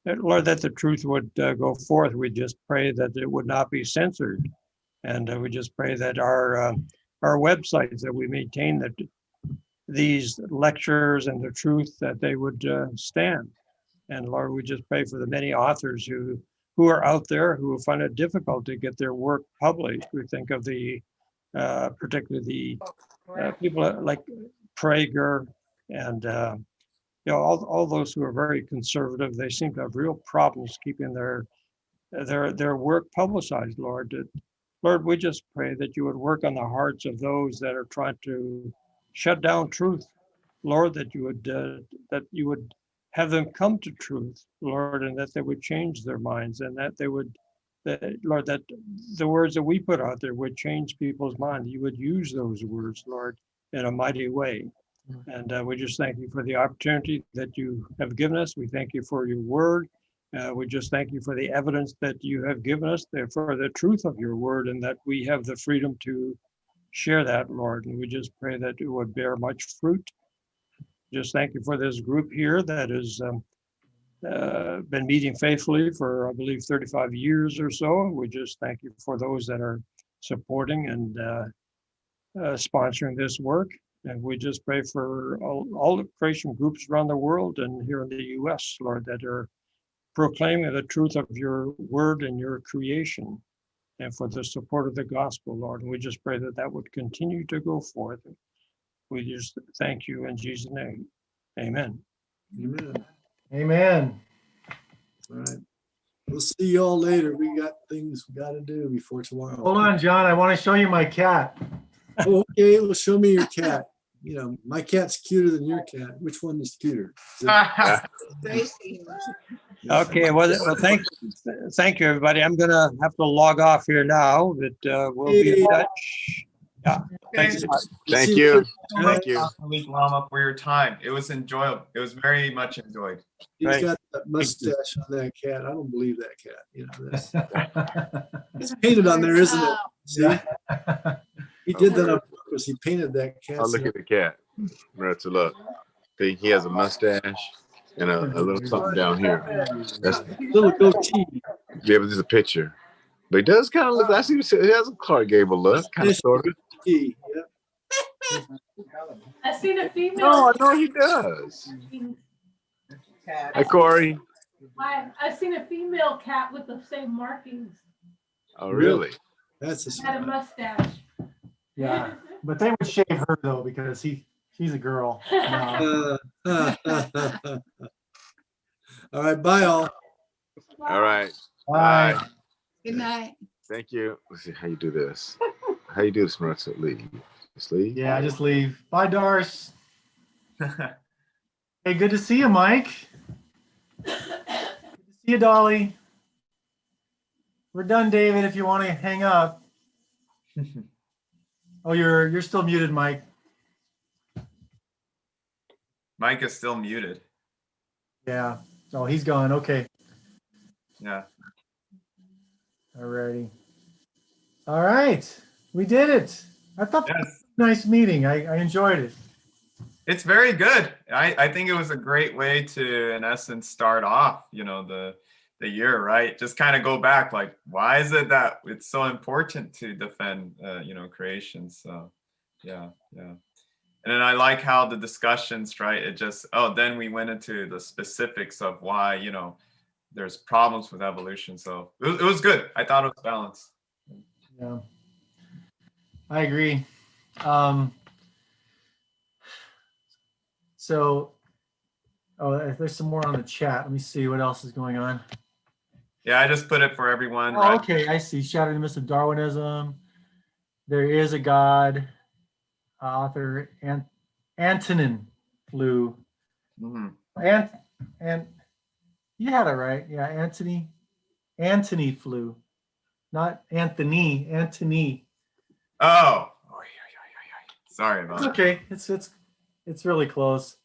Lord, that the truth would go forth. We just pray that it would not be censored. And we just pray that our websites that we maintain, that these lectures and the truth, that they would stand. And Lord, we just pray for the many authors who are out there who find it difficult to get their work published. We think of the particularly the people like Prager and all those who are very conservative. They seem to have real problems keeping their work publicized. Lord, we just pray that you would work on the hearts of those that are trying to shut down truth. Lord, that you would have them come to truth, Lord, and that they would change their minds, and that they would, Lord, that the words that we put out there would change people's minds. You would use those words, Lord, in a mighty way. And we just thank you for the opportunity that you have given us. We thank you for your word. We just thank you for the evidence that you have given us, for the truth of your word, and that we have the freedom to share that, Lord. And we just pray that it would bear much fruit. Just thank you for this group here that has been meeting faithfully for, I believe, 35 years or so. We just thank you for those that are supporting and sponsoring this work. And we just pray for all the creation groups around the world and here in the U.S., Lord, that are proclaiming the truth of your word and your creation, and for the support of the gospel, Lord. And we just pray that that would continue to go forth. We just thank you in Jesus' name. Amen. Amen. Amen. All right. We'll see you all later. We got things we got to do before tomorrow. Hold on, John. I want to show you my cat. Okay, well, show me your cat. You know, my cat's cuter than your cat. Which one is cuter? Is it- Gracie. Okay, well, thank you, everybody. I'm gonna have to log off here now, but we'll be in touch. Yeah, thanks a lot. Thank See you. later. Thank you. Lycklama, for your time. It was enjoyable. It was very much enjoyed. He's Right. got that mustache on that cat. I don't believe that cat. You know, it's painted on there, isn't it? See, he did that on purpose. He painted that cat. Oh, look at the cat. Right to look. See, he has a mustache and a little something down here. That's little goatee. yeah, but there's a picture. But he does kind of look. I see. He has a Clark Gable look, kind of sort of. Goatee, yeah. I seen a female. No, I know he does. Hi, Corey. I seen a female cat with the same markings. Oh, really? That's a Had a smart. mustache. Yeah, but they would shave her though because she's a girl. No. All right, bye all. All right. Bye. Good night. Thank you. Let's see how you do this. How you do this, Marissa? Leave. Just leave. Yeah, just leave. Bye, Darce. Hey, good to see you, Mike. Good to see you, Dolly. We're done, David, if you want to hang up. Oh, you're still muted, Mike. Mike is still muted. Yeah. Oh, he's gone. Okay. Yeah. Alrighty. All right. We did it. I thought that was Yes. a nice meeting. I enjoyed it. It's very good. I think it was a great way to, in essence, start off, the year, right? Just kind of go back, like, why is it that it's so important to defend, creation? So, yeah. And then I like how the discussions, right? It just, then we went into the specifics of why, there's problems with evolution. So it was good. I thought it was balanced. Yeah. I agree. So, there's some more on the chat. Let me see what else is going on. Yeah, I just put it for everyone. Oh, Right? okay, I see. Shattering the Myths of Darwinism. There is a God. Author Antonin Flew. Mm-hmm. And you had it right. Yeah, Antony Flew, not Anthony. Antony. Oh. Sorry about It's okay. It's really close.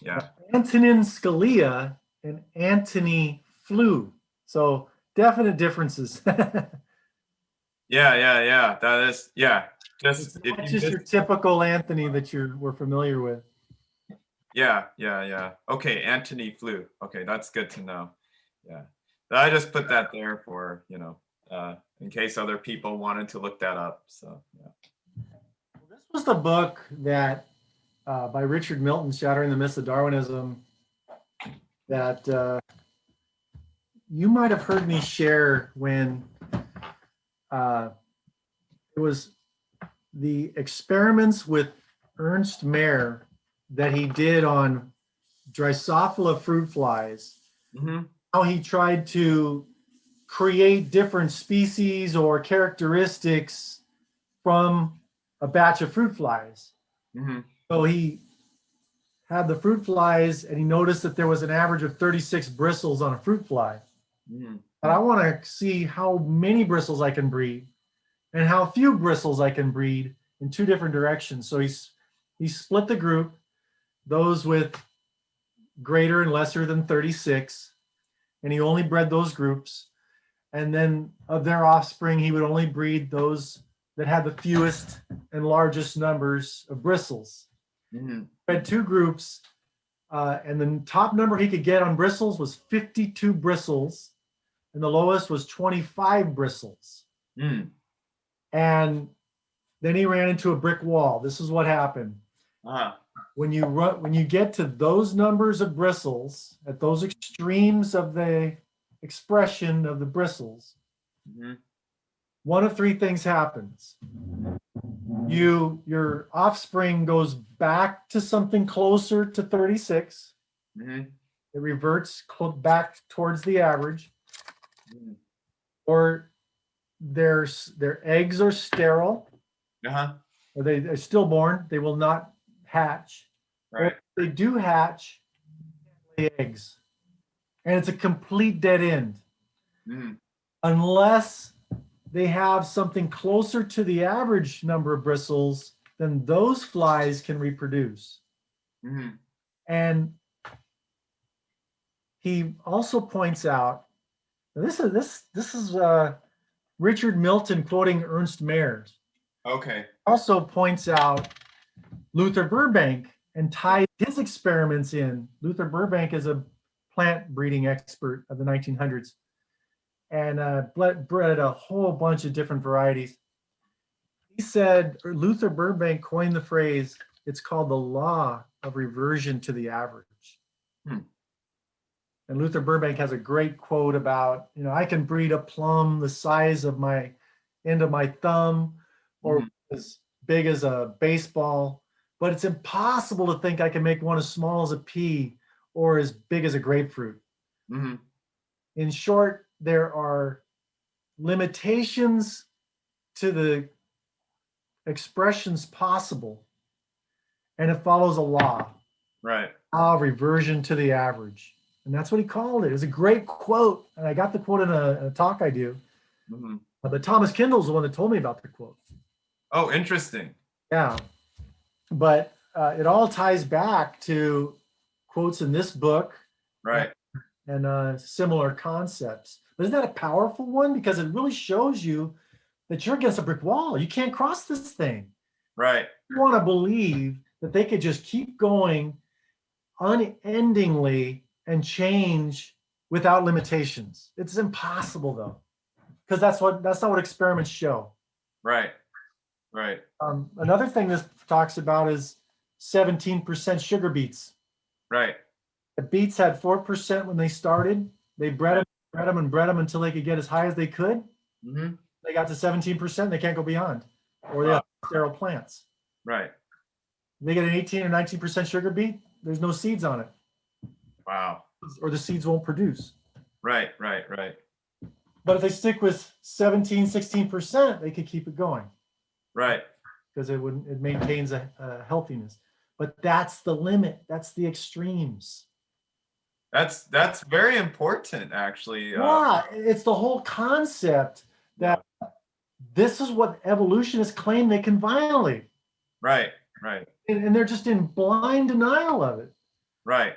Yeah. Antonin Scalia and Antony Flew. So definite differences. Yeah. That is, yeah. It's not just your typical Anthony that we're familiar with. Yeah. Okay, Anthony Flew. Okay, that's good to know. Yeah. I just put that there for, in case other people wanted to look that up. So, yeah. Well, this was the book that by Richard Milton, Shattering the Myths of Darwinism, that you might have heard me share when it was the experiments with Ernst Mayr that he did on Drosophila fruit flies. Mm-hmm. How he tried to create different species or characteristics from a batch of fruit flies. Mm-hmm. So he had the fruit flies and he noticed that there was an average of 36 bristles on a fruit fly. Mm-hmm. But I want to see how many bristles I can breed and how few bristles I can breed in two different directions. So he split the group, those with greater and lesser than 36, and he only bred those groups. And then of their offspring, he would only breed those that had the fewest and largest numbers of bristles. Mm-hmm. He had two groups, and the top number he could get on bristles was 52 bristles, and the lowest was 25 bristles. Mm. And then he ran into a brick wall. This is what happened. Uh-huh. When you get to those numbers of bristles, at those extremes of the expression of the bristles, Mm-hmm. one of three things happens. Your offspring goes back to something closer to 36. Mm-hmm. It reverts back towards the average. Mm-hmm. Or their eggs are sterile, Uh-huh. or they're stillborn. They will not hatch. Right. Or if they do hatch, lay eggs. And it's a complete dead end. Mm-hmm. Unless they have something closer to the average number of bristles, then those flies can reproduce. Mm-hmm. And he also points out, this is Richard Milton quoting Ernst Mayr. Okay. Also points out Luther Burbank and ties his experiments in. Luther Burbank is a plant breeding expert of the 1900s and bred a whole bunch of different varieties. He said, Luther Burbank coined the phrase, it's called the law of reversion to the average. Hmm. And Luther Burbank has a great quote about, I can breed a plum the size of my end of my thumb or as big as a baseball, but it's impossible to think I can make one as small as a pea or as big as a grapefruit. Mm-hmm. In short, there are limitations to the expressions possible, and it follows a law. Right. Reversion to the average. And that's what he called it. It was a great quote. And I got the quote in a talk I do. Mm-hmm. But Thomas Kindle's the one that told me about the quote. Oh, interesting. Yeah. But it all ties back to quotes in this book. Right. And similar concepts. But isn't that a powerful one? Because it really shows you that you're against a brick wall. You can't cross this thing. Right. You want to believe that they could just keep going unendingly and change without limitations. It's impossible though, because that's not what experiments show. Right. Another thing this talks about is 17% sugar beets. Right. The beets had 4% when they started. They bred them until they could get as high as they could. Mm-hmm. They got to 17%. They can't go beyond. or they have sterile plants. Right. They get an 18 or 19% sugar beet, there's no seeds on it, Wow. or the seeds won't produce. Right. But if they stick with 17, 16%, they could keep it going Right. because it maintains a healthiness. But that's the limit. That's the extremes. That's very important, actually. Yeah, it's the whole concept that this is what evolutionists claim they can violate. Right. And they're just in blind denial of it. Right.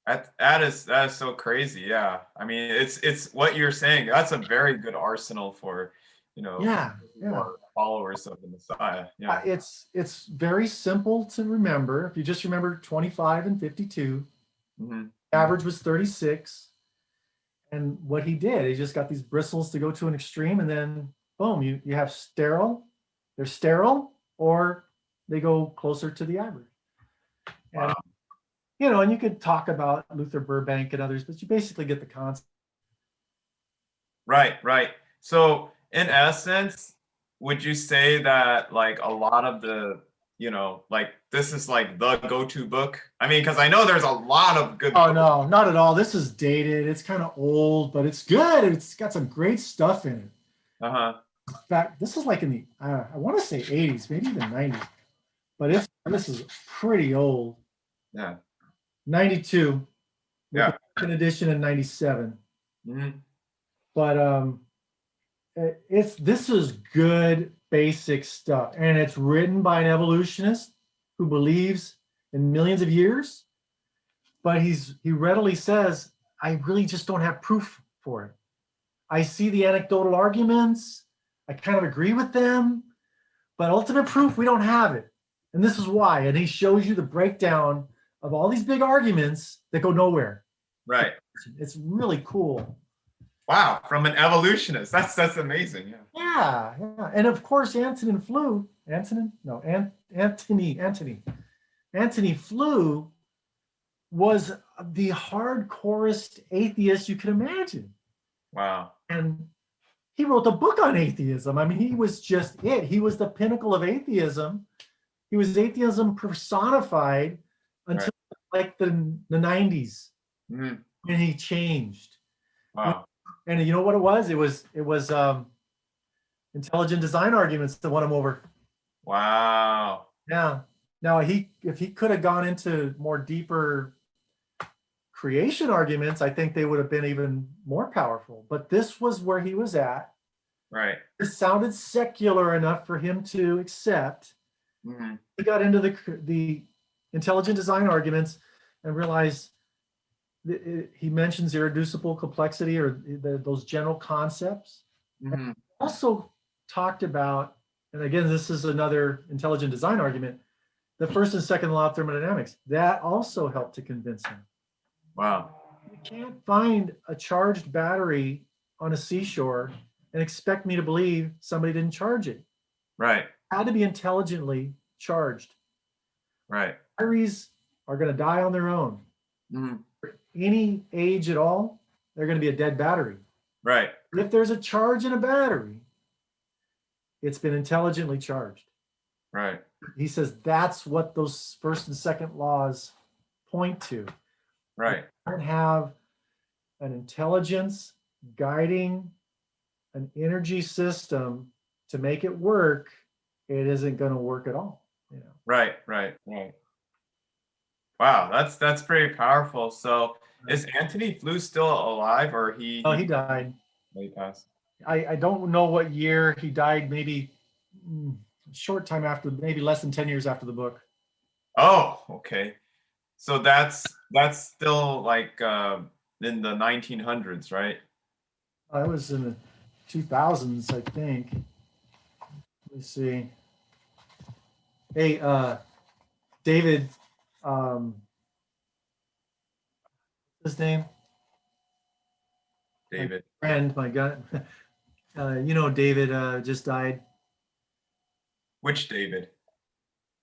That is so crazy. Yeah. I mean, it's what you're saying. That's a very good arsenal for, for followers of the Messiah. Yeah. It's very simple to remember. If you just remember 25 and 52, average was 36. And what he did, he just got these bristles to go to an extreme, and then boom, you have sterile. They're sterile, or they go closer to the average. And and you could talk about Luther Burbank and others, but you basically get the concept. Right. So in essence, would you say that like a lot of the, like this is like the go-to book? I mean, because I know there's a lot of good books. No, not at all. This is dated. It's kind of old, but it's good. It's got some great stuff in it. In fact, this is like in the, I want to say 80s, maybe even 90s, but this is pretty old. Yeah. 92. Yeah. An edition in 97. But this is good basic stuff, and it's written by an evolutionist who believes in millions of years, but he readily says, I really just don't have proof for it. I see the anecdotal arguments, I kind of agree with them, but ultimate proof, we don't have it. And this is why. And he shows you the breakdown of all these big arguments that go nowhere. Right. It's really cool. Wow, from an evolutionist. That's amazing. Yeah. And of course, Anthony Flew was the hardcorest atheist you could imagine. Wow. And he wrote the book on atheism. I mean, he was just it. He was the pinnacle of atheism. He was atheism personified until like the 90s. And he changed. Wow. And you know what it was? It was intelligent design arguments that won him over. Wow. Yeah. Now if he could have gone into more deeper creation arguments, I think they would have been even more powerful. But this was where he was at. Right. It sounded secular enough for him to accept. He got into the intelligent design arguments and realized he mentions irreducible complexity or those general concepts. Also talked about, and again, this is another intelligent design argument, the first and second law of thermodynamics. That also helped to convince him. Wow. You can't find a charged battery on a seashore and expect me to believe somebody didn't charge it. Right. It had to be intelligently charged. Right. Batteries are going to die on their own. For any age at all, they're going to be a dead battery. Right. If there's a charge in a battery, it's been intelligently charged. Right. He says that's what those first and second laws point to. Right. You don't have an intelligence guiding an energy system to make it work, it isn't going to work at all. Right. Wow, that's pretty powerful. So is Anthony Flew still alive, or he? Oh, he died. He passed. I don't know what year he died. Maybe a short time after, maybe less than 10 years after the book. Oh, okay. So that's still like in the 1900s, right? It was in the 2000s, I think. Let me see. Hey, David, his name? David. My friend, my God. David just died. Which David?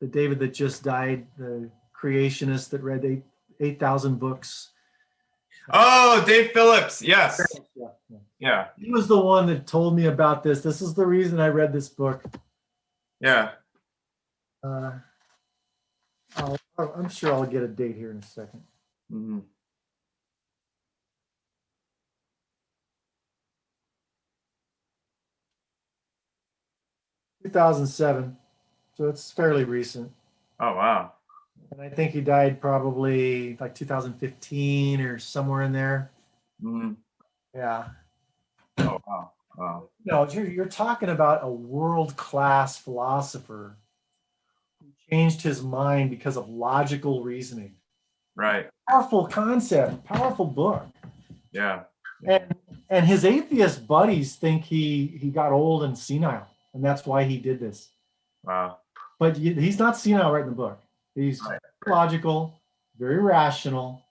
The David that just died, the creationist that read 8,000 books. Oh, Dave Phillips. Yes. Yeah. Yeah. He was the one that told me about this. This is the reason I read this book. Yeah. I'm sure I'll get a date here in a second. Mhm. 2007, so it's fairly recent. Oh, wow. And I think he died probably like 2015 or somewhere in there. Mhm. Yeah. Oh, wow. Wow. No, you're talking about a world-class philosopher who changed his mind because of logical reasoning. Right. Powerful concept, powerful book. Yeah. And his atheist buddies think he got old and senile, and that's why he did this. Wow. But he's not senile right in the book. He's Right. logical, very rational.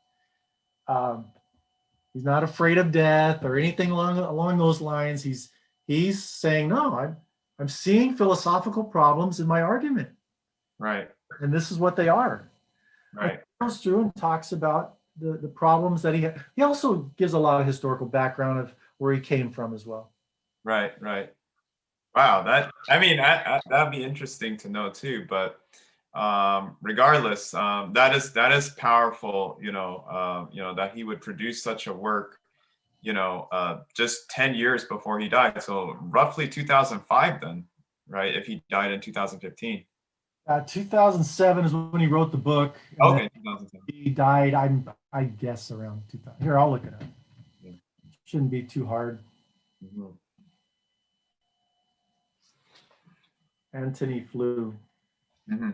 He's not afraid of death or anything along those lines. He's saying, no, I'm seeing philosophical problems in my argument, Right. and this is what they are. Right. He goes through and talks about the problems that he had. He also gives a lot of historical background of where he came from as well. Right. Right. Wow. That'd be interesting to know too. But regardless, that is powerful. That he would produce such a work. Just 10 years before he died. So roughly 2005 then, right? If he died in 2015. 2007 is when he wrote the book. Okay, 2007. He died, I guess, around 2000. Here, I'll look it up. Yeah. Shouldn't be too hard. Mm-hmm. Antony Flew. Mm-hmm.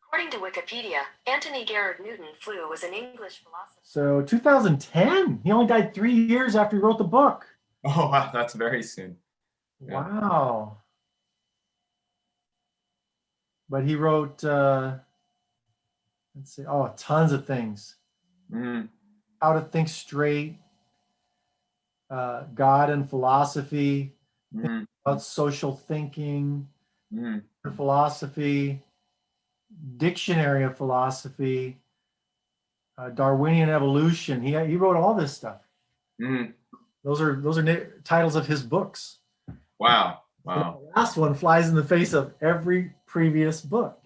According to Wikipedia, Antony Gerard Newton Flew was an English philosopher. So 2010, he only died 3 years after he wrote the book. Oh, wow, that's very soon. Yeah. Wow. But he wrote, let's see, tons of things. Mm-hmm. How to Think Straight, God and Philosophy, Mm-hmm. about social thinking, Mm-hmm. philosophy, Dictionary of Philosophy, Darwinian Evolution. He wrote all this stuff. Mm-hmm. Those are titles of his books. Wow. Wow. The last one flies in the face of every previous book.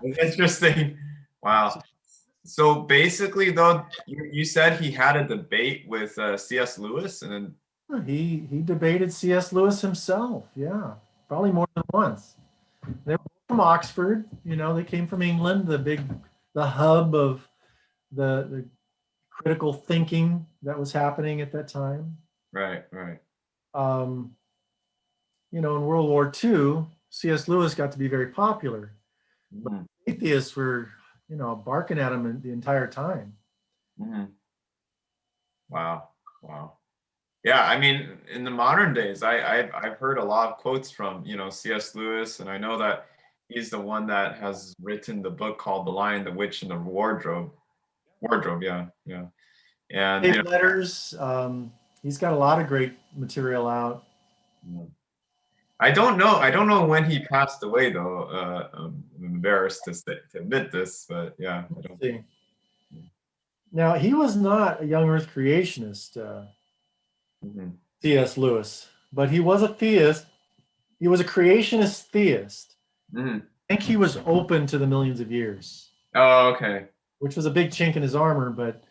Interesting. Wow. So basically, though, you said he had a debate with C.S. Lewis, and then he debated C.S. Lewis himself. Yeah, probably more than once. They were from Oxford. They came from England, the hub of the critical thinking that was happening at that time. right, right. In World War II, C.S. Lewis got to be very popular. Mm-hmm. Atheists were, barking at him the entire time. Mm-hmm. Wow, wow. Yeah, I mean, in the modern days, I've heard a lot of quotes from C.S. Lewis, and I know that he's the one that has written the book called The Lion, the Witch, and the Wardrobe. Yeah, yeah. And letters. He's got a lot of great material out. I don't know when he passed away, though. I'm embarrassed to admit this, but yeah, I don't see. Now, he was not a young Earth creationist, C.S. Lewis, but he was a theist. He was a creationist theist. Mm-hmm. I think he was open to the millions of years. Oh, okay. Which was a big chink in his armor, but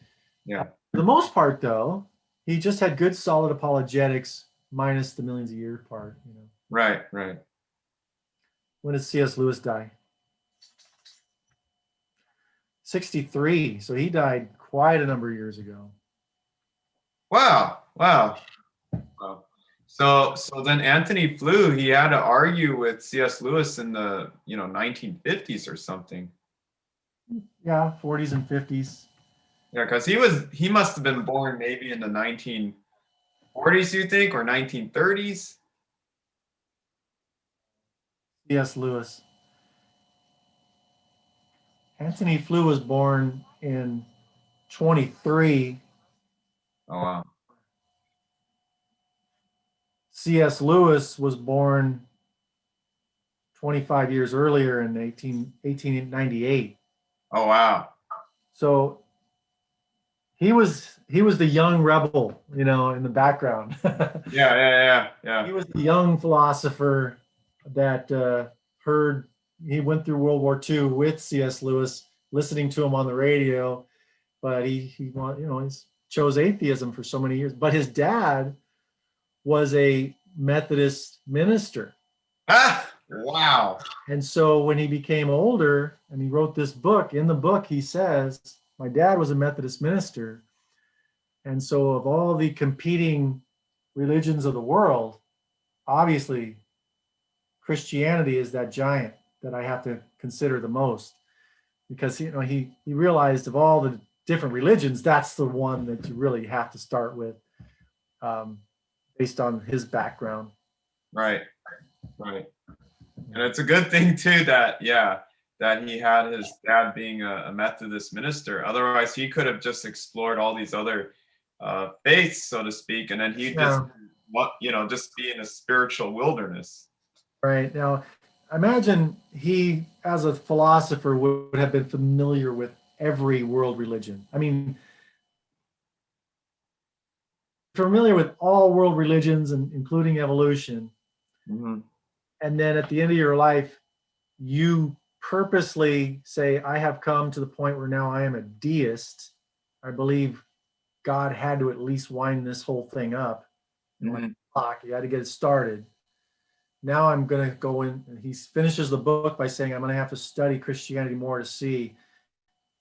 yeah. For the most part, though, he just had good, solid apologetics, minus the millions of year part. Right, right. When did C.S. Lewis die? 63. So he died quite a number of years ago. Wow. So then Antony Flew, he had to argue with C.S. Lewis in the 1950s or something. Yeah, 40s and 50s. Yeah, because he must have been born maybe in the 1940s, you think, or 1930s. C.S. Lewis. Antony Flew was born in 23. Oh, wow. C.S. Lewis was born 25 years earlier in 1898. Oh, wow. So he was the young rebel, in the background. Yeah. He was the young philosopher that he went through World War II with C.S. Lewis, listening to him on the radio, but he chose atheism for so many years. But his dad was a Methodist minister. Wow. And so when he became older and he wrote this book, in the book he says, my dad was a Methodist minister. And so of all the competing religions of the world, obviously Christianity is that giant that I have to consider the most, because he realized of all the different religions, that's the one that you really have to start with, based on his background. Right. And it's a good thing too that he had his dad being a Methodist minister. Otherwise, he could have just explored all these other faiths, so to speak, and then he'd just be in a spiritual wilderness. Right. Now, imagine he, as a philosopher, would have been familiar with every world religion. I mean, familiar with all world religions, and including evolution. Mm-hmm. And then at the end of your life, you purposely say, I have come to the point where now I am a deist. I believe God had to at least wind this whole thing up. Mm-hmm. You had to get it started. Now I'm going to go in, and he finishes the book by saying, I'm going to have to study Christianity more to see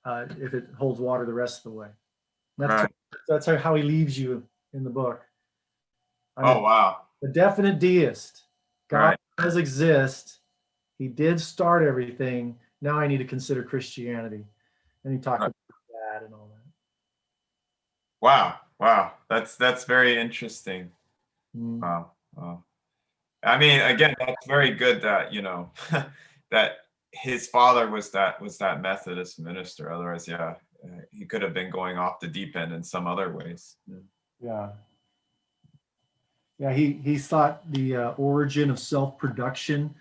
if it holds water the rest of the way. That's how he leaves you in the book. Wow. A definite deist. God does exist. He did start everything. Now I need to consider Christianity. And he talked about that and all that. Wow. That's very interesting. Mm. Wow. I mean, again, that's very good that, that his father was that Methodist minister. Otherwise, he could have been going off the deep end in some other ways. Yeah. Yeah, he thought the origin of self-production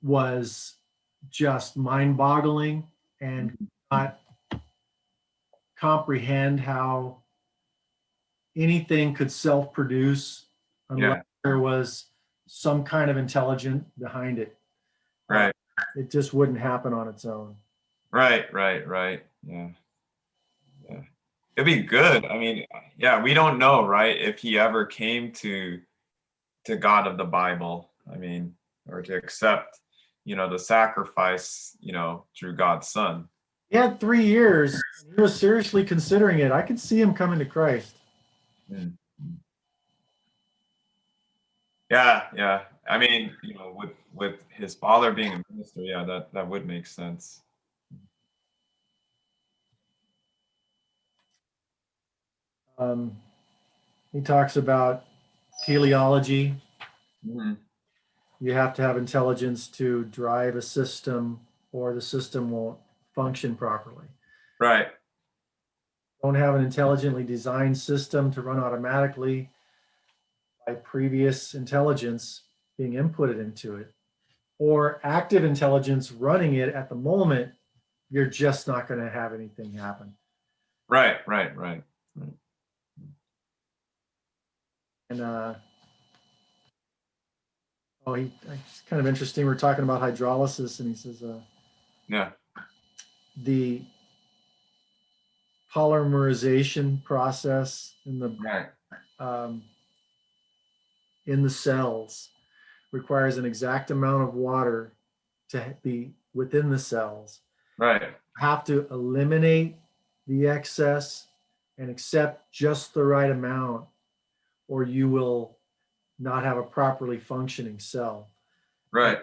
was just mind-boggling, and not comprehend how anything could self-produce unless there was some kind of intelligence behind it. Right. It just wouldn't happen on its own. Right. Yeah. It'd be good. I mean, we don't know, right, if he ever came to God of the Bible. I mean, or to accept, the sacrifice, through God's Son. He had 3 years. He was seriously considering it. I could see him coming to Christ. Yeah. I mean, with his father being a minister, that would make sense. He talks about teleology. Mm-hmm. You have to have intelligence to drive a system, or the system won't function properly. Right. Don't have an intelligently designed system to run automatically by previous intelligence being inputted into it, or active intelligence running it at the moment, you're just not going to have anything happen. Right. And it's kind of interesting. We're talking about hydrolysis, and he says, the polymerization process in the cells requires an exact amount of water to be within the cells. Right. Have to eliminate the excess and accept just the right amount, or you will not have a properly functioning cell. Right.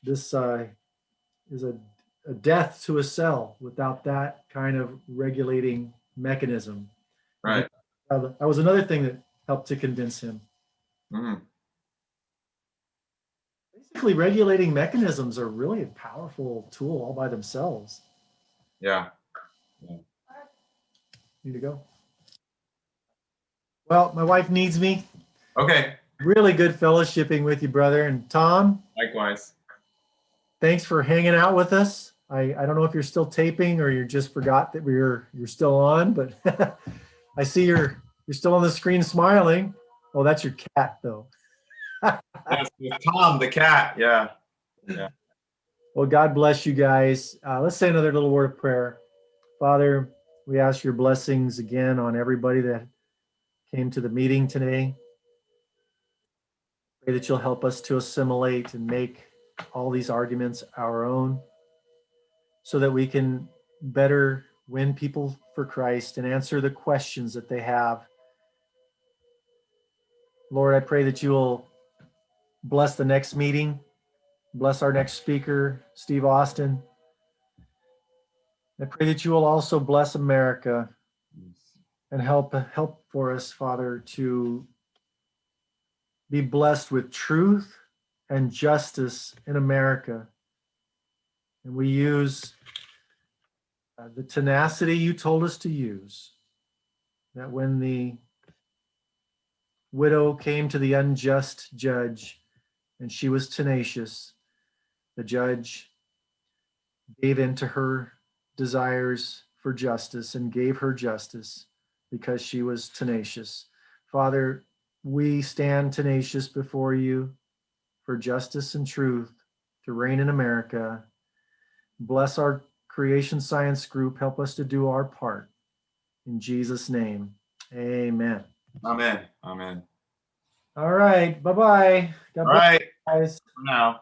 This is a death to a cell without that kind of regulating mechanism. Right. That was another thing that helped to convince him. Mm-hmm. Basically, regulating mechanisms are really a powerful tool all by themselves. Yeah. Need to go. Well, my wife needs me. Okay. Really good fellowshipping with you, brother. And Tom, likewise. Thanks for hanging out with us. I don't know if you're still taping or you just forgot that you're still on, but I see you're still on the screen smiling. Oh, that's your cat, though. That's Tom, the cat. Yeah. Well, God bless you guys. Let's say another little word of prayer. Father, we ask your blessings again on everybody that came to the meeting today. Pray that you'll help us to assimilate and make all these arguments our own so that we can better win people for Christ and answer the questions that they have. Lord, I pray that you will bless the next meeting, bless our next speaker, Steve Austin. I pray that you will also bless America and help for us, Father, to be blessed with truth and justice in America. And we use the tenacity you told us to use, that when the widow came to the unjust judge and she was tenacious, the judge gave in to her desires for justice and gave her justice because she was tenacious. Father, we stand tenacious before you for justice and truth to reign in America. Bless our creation science group. Help us to do our part. In Jesus' name, amen. Amen. Amen. All right. Bye-bye. God All bless right. you guys. For now.